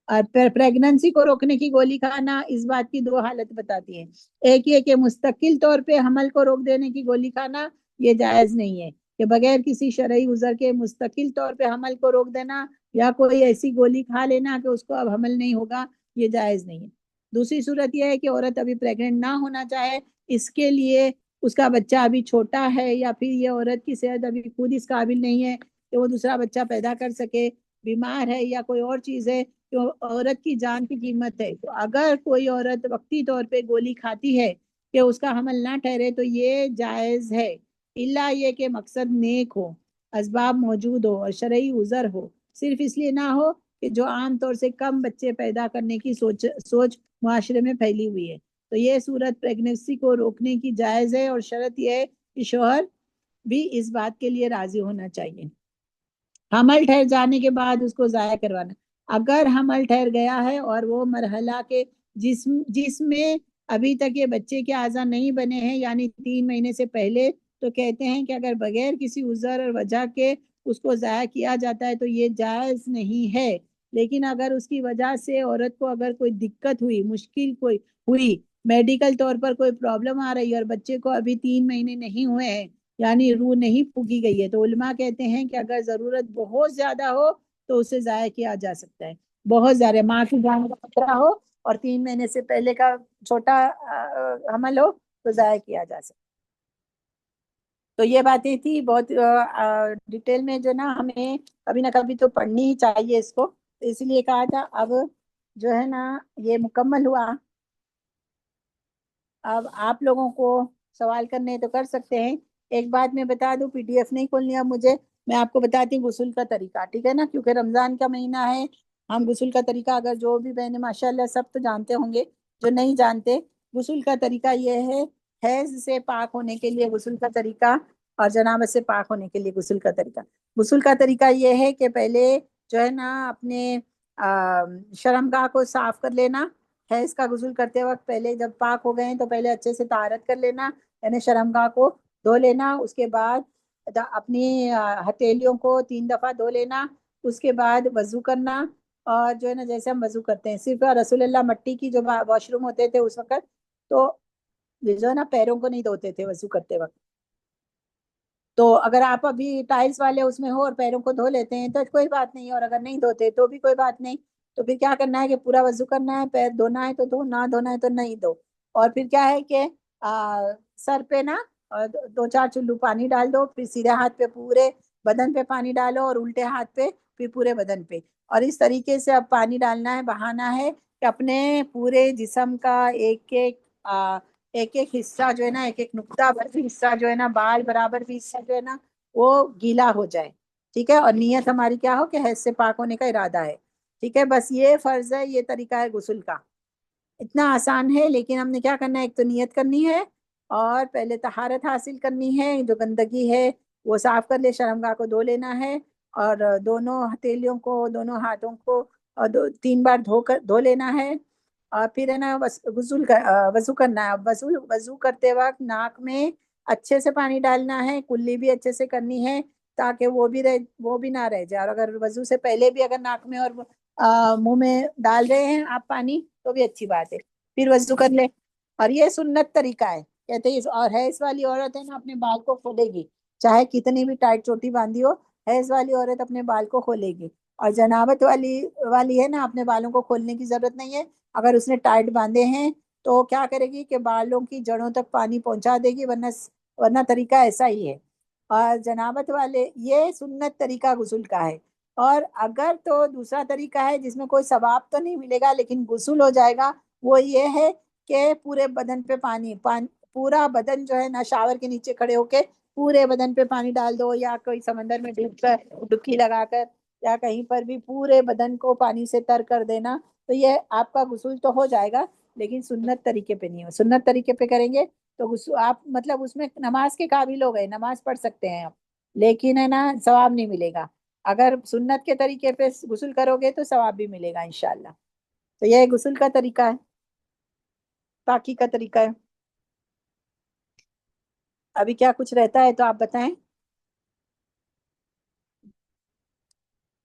اور پریگننسی کو روکنے کی گولی کھانا اس بات کی دو حالت بتاتی ہے، ایک یہ کہ مستقل طور پہ حمل کو روک دینے کی گولی کھانا یہ جائز نہیں ہے، کہ بغیر کسی شرعی عذر کے مستقل طور پہ حمل کو روک دینا یا کوئی ایسی گولی کھا لینا کہ اس کو اب حمل نہیں ہوگا، یہ جائز نہیں ہے۔ دوسری صورت یہ ہے کہ عورت ابھی پریگننٹ نہ ہونا چاہے، اس کے لیے اس کا بچہ ابھی چھوٹا ہے یا پھر یہ عورت کی صحت ابھی خود اس قابل نہیں ہے کہ وہ دوسرا بچہ پیدا کر سکے، بیمار ہے یا کوئی اور چیز ہے، تو عورت کی جان کی قیمت ہے، تو اگر کوئی عورت وقتی طور پہ گولی کھاتی ہے کہ اس کا حمل نہ ٹھہرے تو یہ جائز ہے، الا یہ کہ مقصد نیک ہو، اسباب موجود ہو اور شرعی عذر ہو، صرف اس لیے نہ ہو کہ جو عام طور سے کم بچے پیدا کرنے کی سوچ معاشرے میں پھیلی ہوئی ہے، تو یہ صورت پریگننسی کو روکنے کی جائز ہے، اور شرط یہ ہے کہ شوہر بھی اس بات کے لیے راضی ہونا چاہیے. حمل ٹھہر جانے کے بعد اس کو ضائع کروانا. اگر حمل ٹھہر گیا ہے اور وہ مرحلہ کے جس میں ابھی تک یہ بچے کے اعضاء نہیں بنے ہیں، یعنی 3 مہینے سے پہلے، تو کہتے ہیں کہ اگر بغیر کسی عذر اور وجہ کے اس کو ضائع کیا جاتا ہے تو یہ جائز نہیں ہے. لیکن اگر اس کی وجہ سے عورت کو اگر کوئی دقت ہوئی، مشکل کوئی ہوئی، میڈیکل طور پر کوئی پرابلم آ رہی ہے اور بچے کو ابھی 3 مہینے نہیں ہوئے ہیں، یعنی روح نہیں پھونکی گئی ہے، تو علماء کہتے ہیں کہ اگر ضرورت بہت زیادہ ہو تو اسے ضائع کیا جا سکتا ہے. بہت زیادہ ماں کی جان کا خطرہ ہو اور 3 مہینے سے پہلے کا چھوٹا حمل ہو تو ضائع کیا جا سکتا. تو یہ باتیں تھی بہت ڈیٹیل میں، جو نا ہمیں کبھی نہ کبھی تو پڑھنی ہی چاہیے اس کو، اس لیے کہا تھا. اب جو ہے نا یہ مکمل ہوا. اب آپ لوگوں کو سوال کرنے تو کر سکتے ہیں. ایک بات میں بتا دوں، پی ڈی ایف نہیں کھولنی اب مجھے، میں آپ کو بتاتی ہوں غسل کا طریقہ، ٹھیک ہے نا، کیونکہ رمضان کا مہینہ ہے. ہم غسل کا طریقہ اگر جو بھی بہنیں ماشاء اللہ سب تو جانتے ہوں گے، جو نہیں جانتے، غسل کا طریقہ یہ ہے. حیض سے پاک ہونے کے لیے غسل کا طریقہ اور جنابت سے پاک ہونے کے لیے غسل کا طریقہ. غسل کا طریقہ یہ ہے کہ پہلے جو ہے نا اپنے شرمگاہ کو صاف کر لینا. حیض کا غسل کرتے وقت پہلے جب پاک ہو گئے ہیں تو پہلے اچھے سے طہارت کر لینا، یعنی شرمگاہ کو دھو لینا. اس کے بعد اپنی ہتھیلیوں کو 3 دفعہ دھو لینا. اس کے بعد وضو کرنا، اور جو ہے نا جیسے ہم وضو کرتے ہیں، صرف رسول اللہ مٹی کی جو واش روم ہوتے تھے اس وقت، تو جو ہے نا پیروں کو نہیں دھوتے تھے وضو کرتے وقت. تو اگر آپ ابھی ٹائلس والے اس میں ہو اور پیروں کو دھو لیتے ہیں تو کوئی بات نہیں، اور اگر نہیں دھوتے تو بھی کوئی بات نہیں. تو پھر کیا کرنا ہے کہ پورا وضو کرنا ہے، پیر دھونا ہے تو دھو، نہ دھونا ہے تو نہیں دھو. اور پھر کیا ہے کہ سر پہ نا 2-4 چلو پانی ڈال دو، پھر سیدھے ہاتھ پہ پورے بدن پہ پانی ڈالو اور الٹے ہاتھ پہ پھر پورے بدن پہ. اور اس طریقے سے اب پانی ڈالنا ہے، بہانا ہے کہ اپنے پورے جسم کا ایک ایک حصہ جو ہے نا، ایک ایک نقطہ بھر بھی حصہ جو ہے نا، بال برابر بھی حصہ جو ہے نا وہ گیلا ہو جائے. ٹھیک ہے، اور نیت ہماری کیا ہو کہ حیض سے پاک ہونے کا ارادہ ہے. ٹھیک ہے، بس یہ فرض ہے، یہ طریقہ ہے غسل کا. اتنا آسان ہے، لیکن ہم نے کیا کرنا ہے، ایک تو نیت کرنی ہے اور پہلے طہارت حاصل کرنی ہے. جو گندگی ہے وہ صاف کر لے، شرمگاہ کو دھو لینا ہے، اور دونوں ہتھیلیوں کو، دونوں ہاتھوں کو 3 بار دھو لینا ہے. اور پھر ہے نا وضو کرنا ہے. وضو کرتے وقت ناک میں اچھے سے پانی ڈالنا ہے، کلی بھی اچھے سے کرنی ہے تاکہ وہ بھی نہ رہ جائے. اور اگر وضو سے پہلے بھی اگر ناک میں اور منہ میں ڈال رہے ہیں آپ پانی تو بھی اچھی بات ہے، پھر وضو کر لے. اور یہ سنت طریقہ ہے، کہتے ہیں. اور حیض والی عورت ہے نا اپنے بال کو کھولے گی، چاہے کتنی بھی ٹائٹ چوٹی باندھی ہو، حیض والی عورت اپنے بال کو کھولے گی. اور جنابت والی ہے نا، اپنے بالوں کو کھولنے کی ضرورت نہیں ہے. اگر اس نے ٹائٹ باندھے ہیں تو کیا کرے گی کہ بالوں کی جڑوں تک پانی پہنچا دے گی، ورنہ طریقہ ایسا ہی ہے. اور جنابت والے، یہ سنت طریقہ غسل کا ہے. اور اگر تو دوسرا طریقہ ہے جس میں کوئی ثواب تو نہیں ملے گا لیکن غسل ہو جائے گا، وہ یہ ہے کہ پورے بدن پہ پانی پورا بدن جو ہے نا، شاور کے نیچے کھڑے ہو کے پورے بدن پہ پانی ڈال دو، یا کوئی سمندر میں ڈوب کر ڈبکی لگا کر، یا کہیں پر بھی پورے بدن کو پانی سے تر کر دینا. تو یہ آپ کا غسل تو ہو جائے گا، لیکن سنت طریقے پہ نہیں ہو. سنت طریقے پہ کریں گے تو آپ مطلب اس میں نماز کے قابل ہو گئے، نماز پڑھ سکتے ہیں آپ، لیکن ہے نا ثواب نہیں ملے گا. اگر سنت کے طریقے پہ غسل کرو گے تو ثواب بھی ملے گا انشاءاللہ. تو یہ غسل کا طریقہ ہے، پاکی کا طریقہ ہے. ابھی کیا کچھ رہتا ہے تو آپ بتائیں.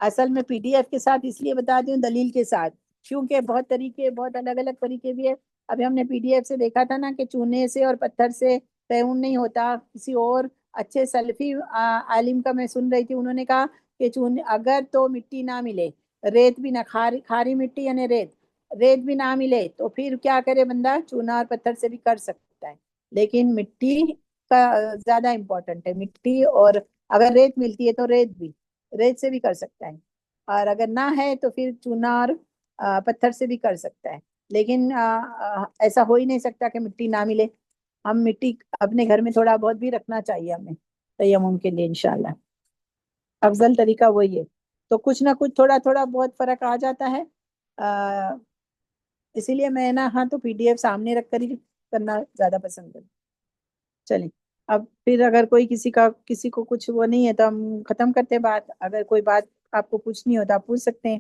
اصل میں پی ڈی ایف کے ساتھ اس لیے بتا دوں، دلیل کے ساتھ، کیونکہ بہت طریقے، بہت الگ الگ طریقے بھی ہے. ابھی ہم نے پی ڈی ایف سے دیکھا تھا نا کہ چونے سے اور پتھر سے تیمم نہیں ہوتا. کسی اور اچھے سلفی عالم کا میں سن رہی تھی، انہوں نے کہا کہ اگر تو مٹی نہ ملے، ریت بھی نہ، کھاری مٹی یعنی ریت بھی نہ ملے تو پھر کیا کرے بندہ، چونا اور پتھر سے بھی کر سکتا ہے. لیکن مٹی کا زیادہ امپورٹنٹ ہے، مٹی. اور اگر ریت ملتی ہے تو ریت سے بھی کر سکتا ہے، اور اگر نہ ہے تو پھر چونا اور پتھر سے بھی کر سکتا ہے. لیکن ایسا ہو ہی نہیں سکتا کہ مٹی نہ ملے. ہم مٹی اپنے گھر میں تھوڑا بہت بھی رکھنا چاہیے ہمیں تیمم کے لیے انشاءاللہ. افضل طریقہ وہی ہے. تو کچھ نہ کچھ تھوڑا تھوڑا بہت فرق آ جاتا ہے. اسی لیے میں نا ہاں تو پی ڈی ایف سامنے رکھ کر ہی کرنا زیادہ پسند کروں. چلیں. اب پھر اگر کوئی کسی کو کچھ وہ نہیں ہے تو ہم ختم کرتے ہیں بات. اگر کوئی بات آپ کو پوچھنی ہو تو آپ پوچھ سکتے ہیں.